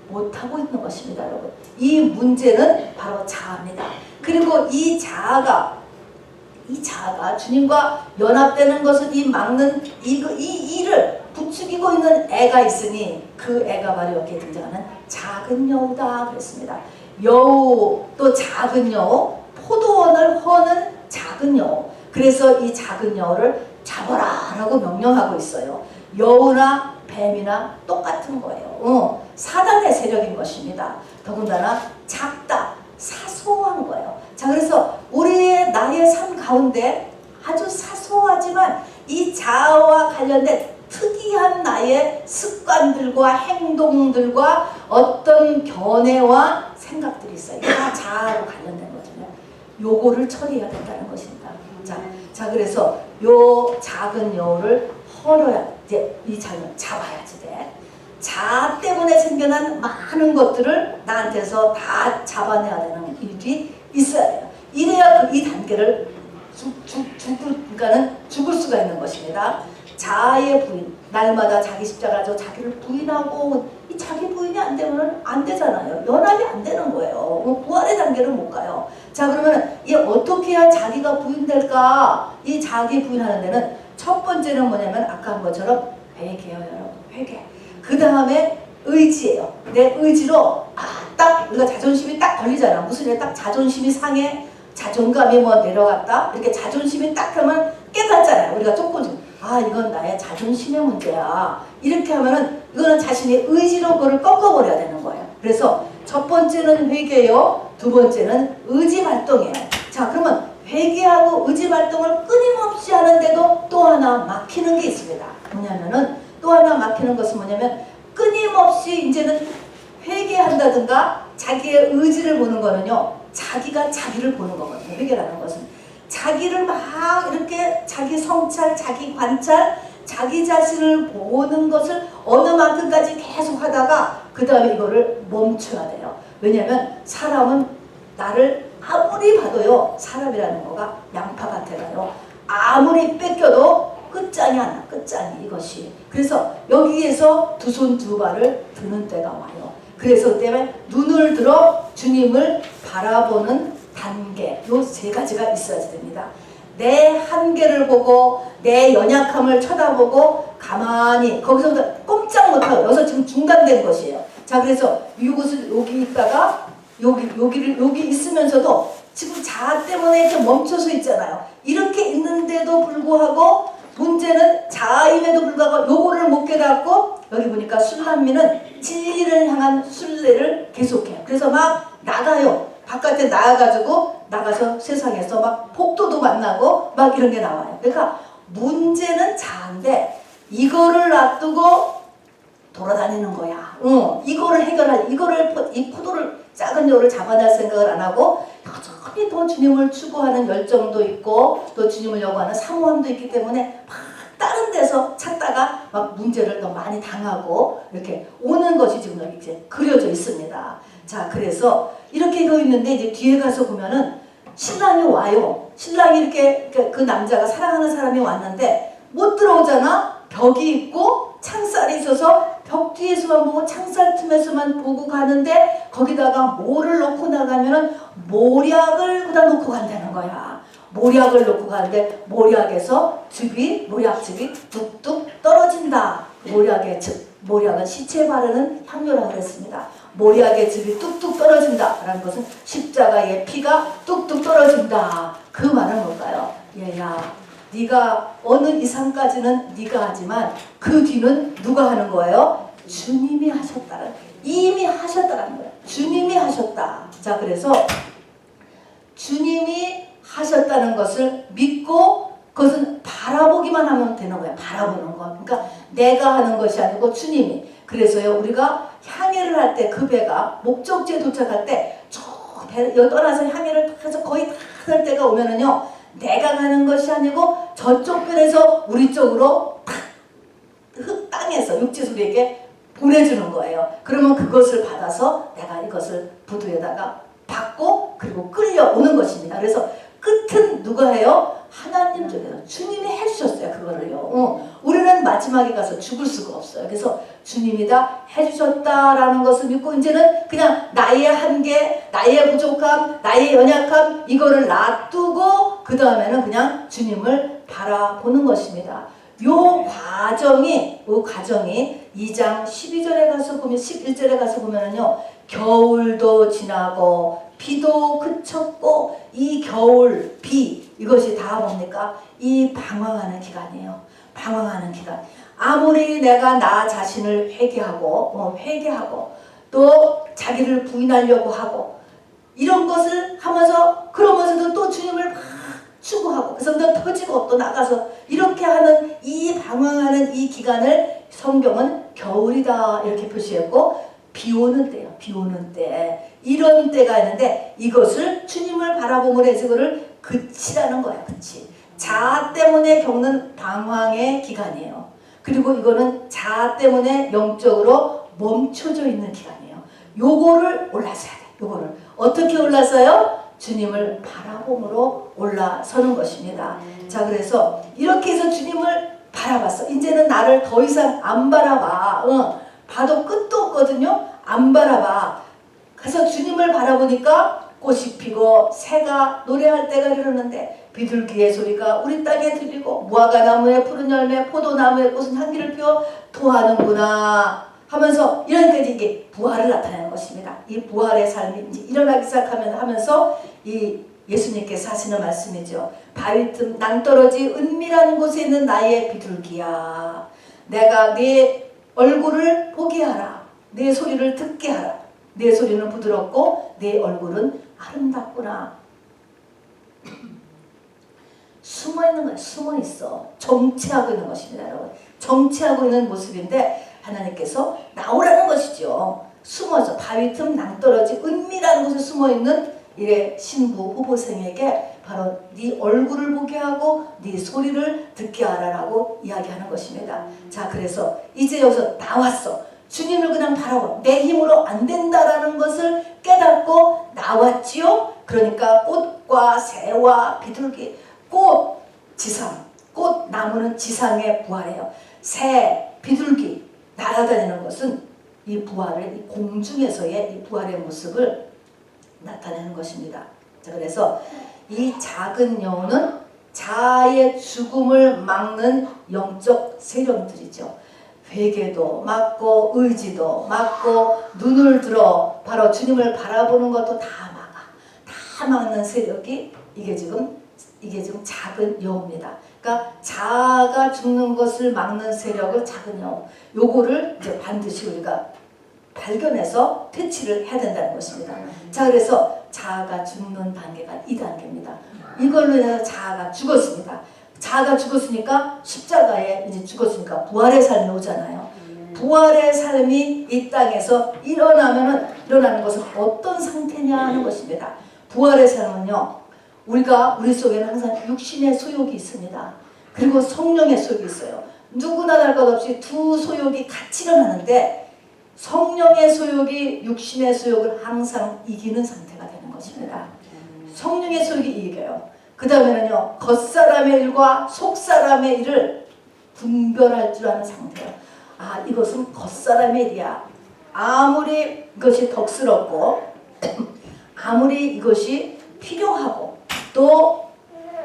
못하고 있는 것입니다, 여러분. 이 문제는 바로 자아입니다. 그리고 이 자아가 주님과 연합되는 것을 막는 이 일을 부추기고 있는 애가 있으니 그 애가 바로 여기에 등장하는 작은 여우다 그랬습니다. 여우, 또 작은 여우, 포도원을 허는 작은 여우. 그래서 이 작은 여우를 잡아라 라고 명령하고 있어요. 여우나 뱀이나 똑같은 거예요. 사단의 세력인 것입니다. 더군다나 작다, 사소한 거예요. 자, 그래서 우리의 나의 삶 가운데 아주 사소하지만 이 자아와 관련된 특이한 나의 습관들과 행동들과 어떤 견해와 생각들이 있어요. 다 자아로 관련된 거잖아요. 요거를 처리해야 된다는 것입니다. 자, 그래서 요 작은 여우를 헐어야 이제 이 자는 잡아야지 돼. 자아 때문에 생겨난 많은 것들을 나한테서 다 잡아내야 되는 일이 있어야 돼요. 이래야 이 단계를 죽을 수가 있는 것입니다. 자아의 부인, 날마다 자기 십자가를 져 자기를 부인하고 이 자기 부인이 안 되면 안 되잖아요. 연합이 안 되는 거예요. 부활의 단계를 못 가요. 자, 그러면 이 어떻게 해야 자기가 부인될까? 이 자기 부인하는 데는 첫 번째는 뭐냐면 아까 한 것처럼 회개예요, 여러분. 회개. 그 다음에 의지예요. 내 의지로 딱 우리가 자존심이 딱 걸리잖아. 무슨 일 딱 자존심이 상해, 자존감이 뭐 내려갔다 이렇게 자존심이 딱 하면 깨닫잖아요. 우리가 조금 이건 나의 자존심의 문제야. 이렇게 하면은 이거는 자신의 의지로 그걸 꺾어버려야 되는 거예요. 그래서 첫 번째는 회개요. 두 번째는 의지 발동이에요. 자, 그러면 회개하고 의지 발동을 끊임없이 하는데도 또 하나 막히는 게 있습니다. 뭐냐면은 또 하나 막히는 것은 뭐냐면 끊임없이 이제는 회개한다든가 자기의 의지를 보는 거는요. 자기가 자기를 보는 거거든요. 회개라는 것은. 자기를 막 이렇게 자기 성찰, 자기 관찰, 자기 자신을 보는 것을 어느 만큼까지 계속 하다가 그 다음에 이거를 멈춰야 돼요. 왜냐하면 사람은 나를 아무리 봐도요. 사람이라는 거가 양파 같아요. 아무리 뺏겨도 끝장이 안 나. 끝장이 이것이. 그래서 여기에서 두 손 두 발을 드는 때가 와요. 그래서 때문에 눈을 들어 주님을 바라보는 단계, 요 세 가지가 있어야 됩니다. 내 한계를 보고 내 연약함을 쳐다보고 가만히 거기서부터 꼼짝 못하고 여기서 지금 중단된 것이에요. 자, 그래서 이곳을 여기 있다가 여기 있으면서도 지금 자아 때문에 이렇게 멈춰서 있잖아요. 이렇게 있는데도 불구하고 문제는 자아임에도 불구하고 요거를 못 깨닫고 여기 보니까 술람미는 진리를 향한 순례를 계속해요. 그래서 막 나가요. 바깥에 나가서 세상에서 막 폭도도 만나고 막 이런 게 나와요. 그러니까 문제는 자아인데 이거를 놔두고 돌아다니는 거야. 이거를 해결할, 이 포도를 작은 여우를 잡아낼 생각을 안 하고 여전히 더 주님을 추구하는 열정도 있고 또 주님을 요구하는 사모함도 있기 때문에 막 다른 데서 찾다가 막 문제를 더 많이 당하고 이렇게 오는 것이 지금 여기 이제 그려져 있습니다. 자, 그래서 이렇게 되어 있는데 이제 뒤에 가서 보면은 신랑이 와요. 신랑이 이렇게 그 남자가 사랑하는 사람이 왔는데 못 들어오잖아. 벽이 있고 창살이 있어서 벽 뒤에서만 보고 창살 틈에서만 보고 가는데 거기다가 뭐를 놓고 나가면은 모략을 그다 놓고 간다는 거야. 모략을 놓고 가는데 모략에서 모략즙이 뚝뚝 떨어진다. 모략의 즙, 모략은 시체에 바르는 향료라고 했습니다. 모략의 즙이 뚝뚝 떨어진다라는 것은 십자가의 피가 뚝뚝 떨어진다. 그 말은 뭘까요? 얘야, 네가 어느 이상까지는 네가 하지만 그 뒤는 누가 하는 거예요? 주님이 하셨다는, 이미 하셨다는 거예요. 주님이 하셨다. 자, 그래서 주님이 하셨다는 것을 믿고 그것은 바라보기만 하면 되는 거예요. 바라보는 거. 그러니까 내가 하는 것이 아니고 주님이. 그래서요, 우리가 향해를 할 때 그 배가 목적지에 도착할 때 저 떠나서 향해를 해서 거의 다 할 때가 오면은요, 내가 가는 것이 아니고 저쪽 편에서 우리 쪽으로 땅에서 육지소리에게 보내주는 거예요. 그러면 그것을 받아서 내가 이것을 부두에다가 받고 그리고 끌려오는 것입니다. 그래서 끝은 누가 해요? 하나님 쪽에서 주님이 해주셨어요. 그거를요. 우리는 마지막에 가서 죽을 수가 없어요. 그래서 주님이 다 해주셨다라는 것을 믿고 이제는 그냥 나의 한계, 나의 부족함, 나의 연약함 이거를 놔두고 그 다음에는 그냥 주님을 바라보는 것입니다. 요 과정이 2장 12절에 가서 보면 11절에 가서 보면은요, 겨울도 지나고 비도 그쳤고 이 겨울 비 이것이 다 뭡니까? 이 방황하는 기간이에요. 방황하는 기간. 아무리 내가 나 자신을 회개하고 또 자기를 부인하려고 하고 이런 것을 하면서 그러면서도 또 주님을 막 추구하고 그래서 또 터지고 또 나가서 이렇게 하는 이 방황하는 이 기간을 성경은 겨울이다 이렇게 표시했고 비 오는 때요. 비 오는 때. 이런 때가 있는데 이것을 주님을 바라봄으로 해서 그를 그치라는 거야. 그치. 자아 때문에 겪는 방황의 기간이에요. 그리고 이거는 자아 때문에 영적으로 멈춰져 있는 기간이에요. 요거를 올라서야 돼. 요거를. 어떻게 올라서요? 주님을 바라봄으로 올라서는 것입니다. 자, 그래서 이렇게 해서 주님을 바라봤어. 이제는 나를 더 이상 안 바라봐. 봐도 끝도 없거든요. 안 바라봐. 그래서 주님을 바라보니까 꽃이 피고 새가 노래할 때가 이르는데 비둘기의 소리가 우리 땅에 들리고 무화과 나무의 푸른 열매 포도나무의 꽃은 향기를 피워 토하는구나 하면서 이러니까 이게 부활을 나타내는 것입니다. 이 부활의 삶이 이제 일어나기 하면서 이 예수님께서 하시는 말씀이죠. 바위 틈 낭떠러지 은밀한 곳에 있는 나의 비둘기야, 내가 네 얼굴을 보게 하라. 내 소리를 듣게 하라. 내 소리는 부드럽고 내 얼굴은 아름답구나. 숨어있는 거야. 숨어있어. 정체하고 있는 것입니다. 여러분. 정체하고 있는 모습인데 하나님께서 나오라는 것이죠. 숨어서 바위 틈 낭떠러지 은밀한 곳에 숨어있는 이래 신부 후보생에게 바로 네 얼굴을 보게 하고 네 소리를 듣게 하라라고 이야기하는 것입니다. 자, 그래서 이제 여기서 나왔어. 주님을 그냥 바라보 내 힘으로 안 된다라는 것을 깨닫고 나왔지요. 그러니까 꽃과 새와 비둘기, 꽃 지상, 꽃 나무는 지상에 부활해요. 새, 비둘기 날아다니는 것은 이 부활을 이 공중에서의 이 부활의 모습을 나타내는 것입니다. 자, 그래서 이 작은 영혼은 자아의 죽음을 막는 영적 세력들이죠. 회개도 막고 의지도 막고 눈을 들어 바로 주님을 바라보는 것도 다 막는 세력이 이게 지금 작은 영입니다. 그러니까 자아가 죽는 것을 막는 세력을 작은 영. 요거를 이제 반드시 우리가 발견해서 퇴치를 해야 된다는 것입니다. 자, 그래서 자아가 죽는 단계가 이 단계입니다. 이걸로 인해서 자아가 죽었습니다. 자아가 죽었으니까 십자가에 이제 죽었으니까 부활의 삶이 오잖아요. 부활의 삶이 이 땅에서 일어나는 것은 어떤 상태냐 하는 것입니다. 부활의 삶은요, 우리 속에는 항상 육신의 소욕이 있습니다. 그리고 성령의 소욕이 있어요. 누구나 날 것 없이 두 소욕이 같이 일어나는데 성령의 소욕이 육신의 소욕을 항상 이기는 상태가 되는 것입니다. 성령의 소욕이 이겨요. 그 다음에는요, 겉사람의 일과 속사람의 일을 분별할 줄 아는 상태예요. 아, 이것은 겉사람의 일이야. 아무리 이것이 덕스럽고 아무리 이것이 필요하고 또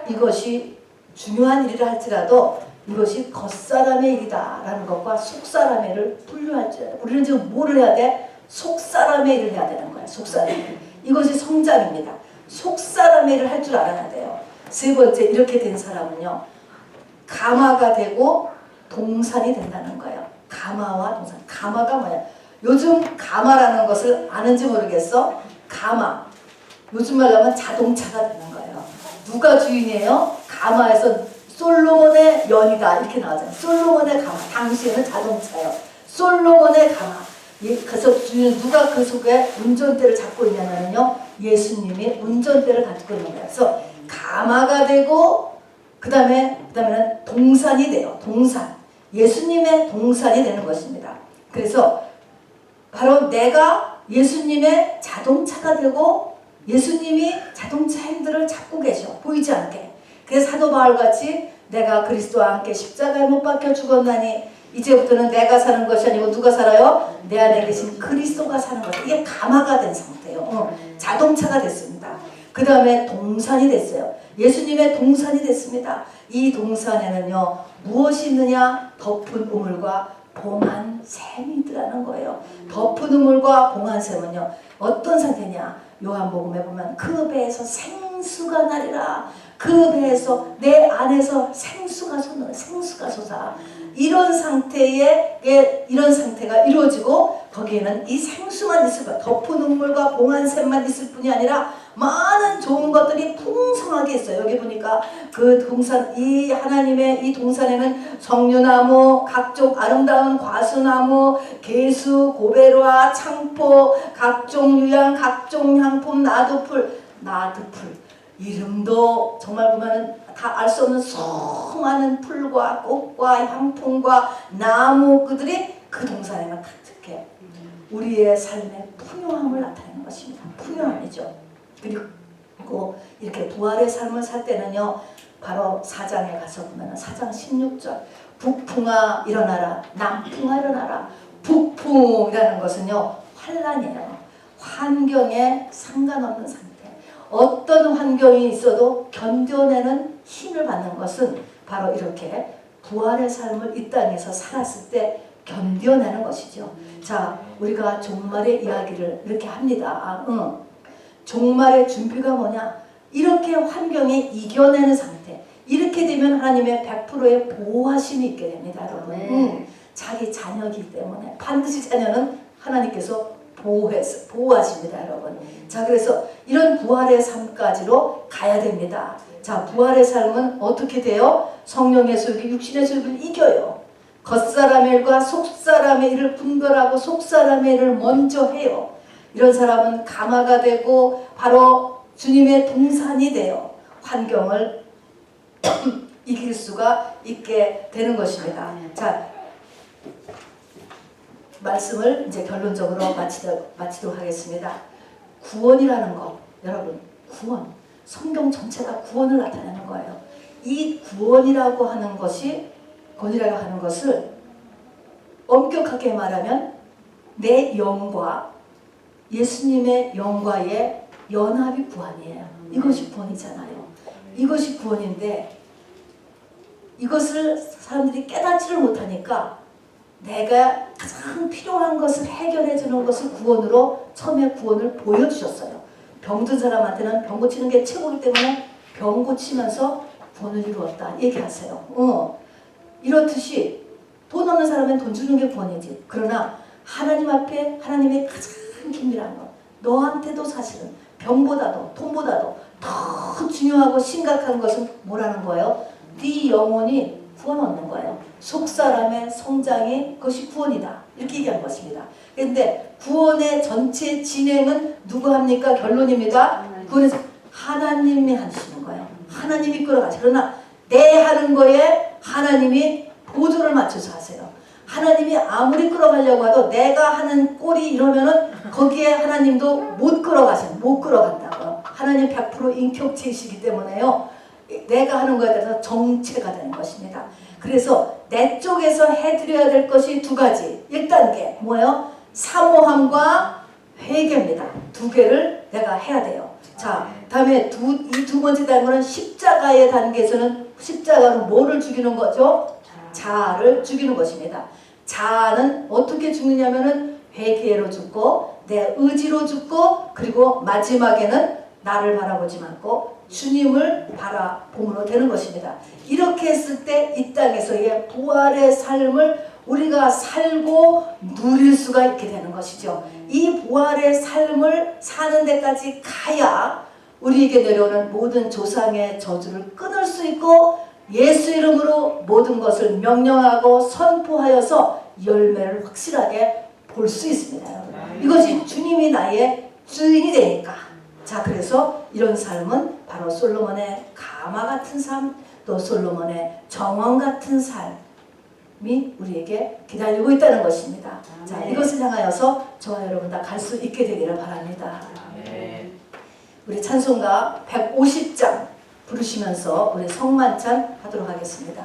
이것이 중요한 일이라 할지라도 이것이 겉사람의 일이다 라는 것과 속사람의 일을 분류할 줄 알아요. 우리는 지금 뭐를 해야 돼? 속사람의 일을 해야 되는 거예요. 속사람의 일. 이것이 성장입니다. 속사람의 일을 할 줄 알아야 돼요. 세 번째, 이렇게 된 사람은요, 가마가 되고 동산이 된다는 거예요. 가마와 동산. 가마가 뭐냐? 요즘 가마라는 것을 아는지 모르겠어. 가마. 요즘 말로 하면 자동차가 되는 거예요. 누가 주인이에요? 가마에서 솔로몬의 연이다 이렇게 나오잖아요. 솔로몬의 가마. 당시에는 자동차예요. 솔로몬의 가마. 그래서 주인 누가 그 속에 운전대를 잡고 있냐면요, 예수님이 운전대를 가지고 있는 거예요. 그래서 가마가 되고 그다음에는 동산이 돼요. 동산. 예수님의 동산이 되는 것입니다. 그래서 바로 내가 예수님의 자동차가 되고 예수님이 자동차 핸들을 잡고 계셔. 보이지 않게. 그래서 사도 바울같이 내가 그리스도와 함께 십자가에 못 박혀 죽었나니 이제부터는 내가 사는 것이 아니고 누가 살아요? 내 안에 계신 그리스도가 사는 것. 이게 가마가 된 상태예요. 자동차가 됐습니다. 그 다음에 동산이 됐어요. 예수님의 동산이 됐습니다. 이 동산에는요 무엇이 있느냐? 덮은 우물과 봉한 샘이 있더라는 거예요. 덮은 우물과 봉한 샘은요 어떤 상태냐? 요한복음에 보면 그 배에서 생수가 나리라. 그 배에서 내 안에서 생수가 솟아. 이런 상태가 이루어지고 거기에는 이 생수만 있을 거야. 덮은 우물과 봉한 샘만 있을 뿐이 아니라 많은 좋은 것들이 풍성하게 있어요. 여기 보니까 그 동산, 이 하나님의 이 동산에는 석류나무, 각종 아름다운 과수나무, 개수, 고베로아, 창포, 각종 유향, 각종 향품, 나두풀. 이름도 정말 보면 다 알 수 없는 수많은 풀과 꽃과 향품과 나무들이 그 동산에는 가득해. 우리의 삶의 풍요함을 나타내는 것입니다. 풍요함이죠. 그리고 이렇게 부활의 삶을 살 때는요 바로 4장에 가서 보면 4장 16절 북풍아 일어나라 남풍아 일어나라. 북풍이라는 것은요 환란이에요. 환경에 상관없는 상태. 어떤 환경이 있어도 견뎌내는 힘을 받는 것은 바로 이렇게 부활의 삶을 이 땅에서 살았을 때 견뎌내는 것이죠. 자, 우리가 종말의 이야기를 이렇게 합니다. 종말의 준비가 뭐냐? 이렇게 환경에 이겨내는 상태. 이렇게 되면 하나님의 100%의 보호하심이 있게 됩니다, 여러분. 자기 자녀이기 때문에 반드시 자녀는 하나님께서 보호하십니다, 여러분. 자, 그래서 이런 부활의 삶까지로 가야 됩니다. 자, 부활의 삶은 어떻게 돼요? 성령의 소욕이 육신의 소욕을 이겨요. 겉사람의 일과 속사람의 일을 분별하고 속사람의 일을 먼저 해요. 이런 사람은 가마가 되고 바로 주님의 동산이 돼요. 환경을 이길 수가 있게 되는 것입니다. 자, 말씀을 이제 결론적으로 마치도록 하겠습니다. 구원이라는 것, 여러분, 구원. 성경 전체가 구원을 나타내는 거예요. 이 구원이라고 하는 것을 엄격하게 말하면 내 영과 예수님의 영과의 연합이 구원이에요. 이것이 구원이잖아요. 이것이 구원인데 이것을 사람들이 깨닫지를 못하니까 내가 가장 필요한 것을 해결해 주는 것을 구원으로 처음에 구원을 보여주셨어요. 병든 사람한테는 병 고치는 게 최고이기 때문에 병 고치면서 구원을 이루었다 얘기하세요. 이렇듯이 돈 없는 사람은 돈 주는 게 구원이지. 그러나 하나님 앞에 하나님의 가장 긴밀한 것, 너한테도 사실은 병보다도 돈보다도 더 중요하고 심각한 것은 뭐라는 거예요? 네 영혼이 구원 얻는 거예요. 속사람의 성장이 그것이 구원이다. 이렇게 얘기한 것입니다. 그런데 구원의 전체 진행은 누가 합니까? 결론입니다. 구원에서 하나님이 하시는 거예요. 하나님이 끌어가죠. 그러나 내 하는 거에 하나님이 보조를 맞춰서 하세요. 하나님이 아무리 끌어가려고 해도 내가 하는 꼴이 이러면은 거기에 하나님도 못 끌어간다고요. 하나님 100% 인격체이시기 때문에요. 내가 하는 거에 대해서 정체가 되는 것입니다. 그래서 내 쪽에서 해드려야 될 것이 두 가지. 1단계 뭐예요? 사모함과 회개입니다. 두 개를 내가 해야 돼요. 자, 다음에 이 두 번째 단계는 십자가의 단계에서는 십자가로 뭐를 죽이는 거죠? 자아를 죽이는 것입니다. 자아는 어떻게 죽느냐면은 회개로 죽고 내 의지로 죽고 그리고 마지막에는 나를 바라보지 않고 주님을 바라봄으로 되는 것입니다. 이렇게 했을 때 이 땅에서의 부활의 삶을 우리가 살고 누릴 수가 있게 되는 것이죠. 이 부활의 삶을 사는 데까지 가야 우리에게 내려오는 모든 조상의 저주를 끊을 수 있고 예수 이름으로 모든 것을 명령하고 선포하여서 열매를 확실하게 볼 수 있습니다. 여러분. 이것이 주님이 나의 주인이 되니까 자, 그래서 이런 삶은 바로 솔로몬의 가마 같은 삶, 또 솔로몬의 정원 같은 삶이 우리에게 기다리고 있다는 것입니다. 자, 이것을 향하여서 저와 여러분 다 갈 수 있게 되기를 바랍니다. 아멘. 우리 찬송가 150장 부르시면서 우리 성만찬 하도록 하겠습니다.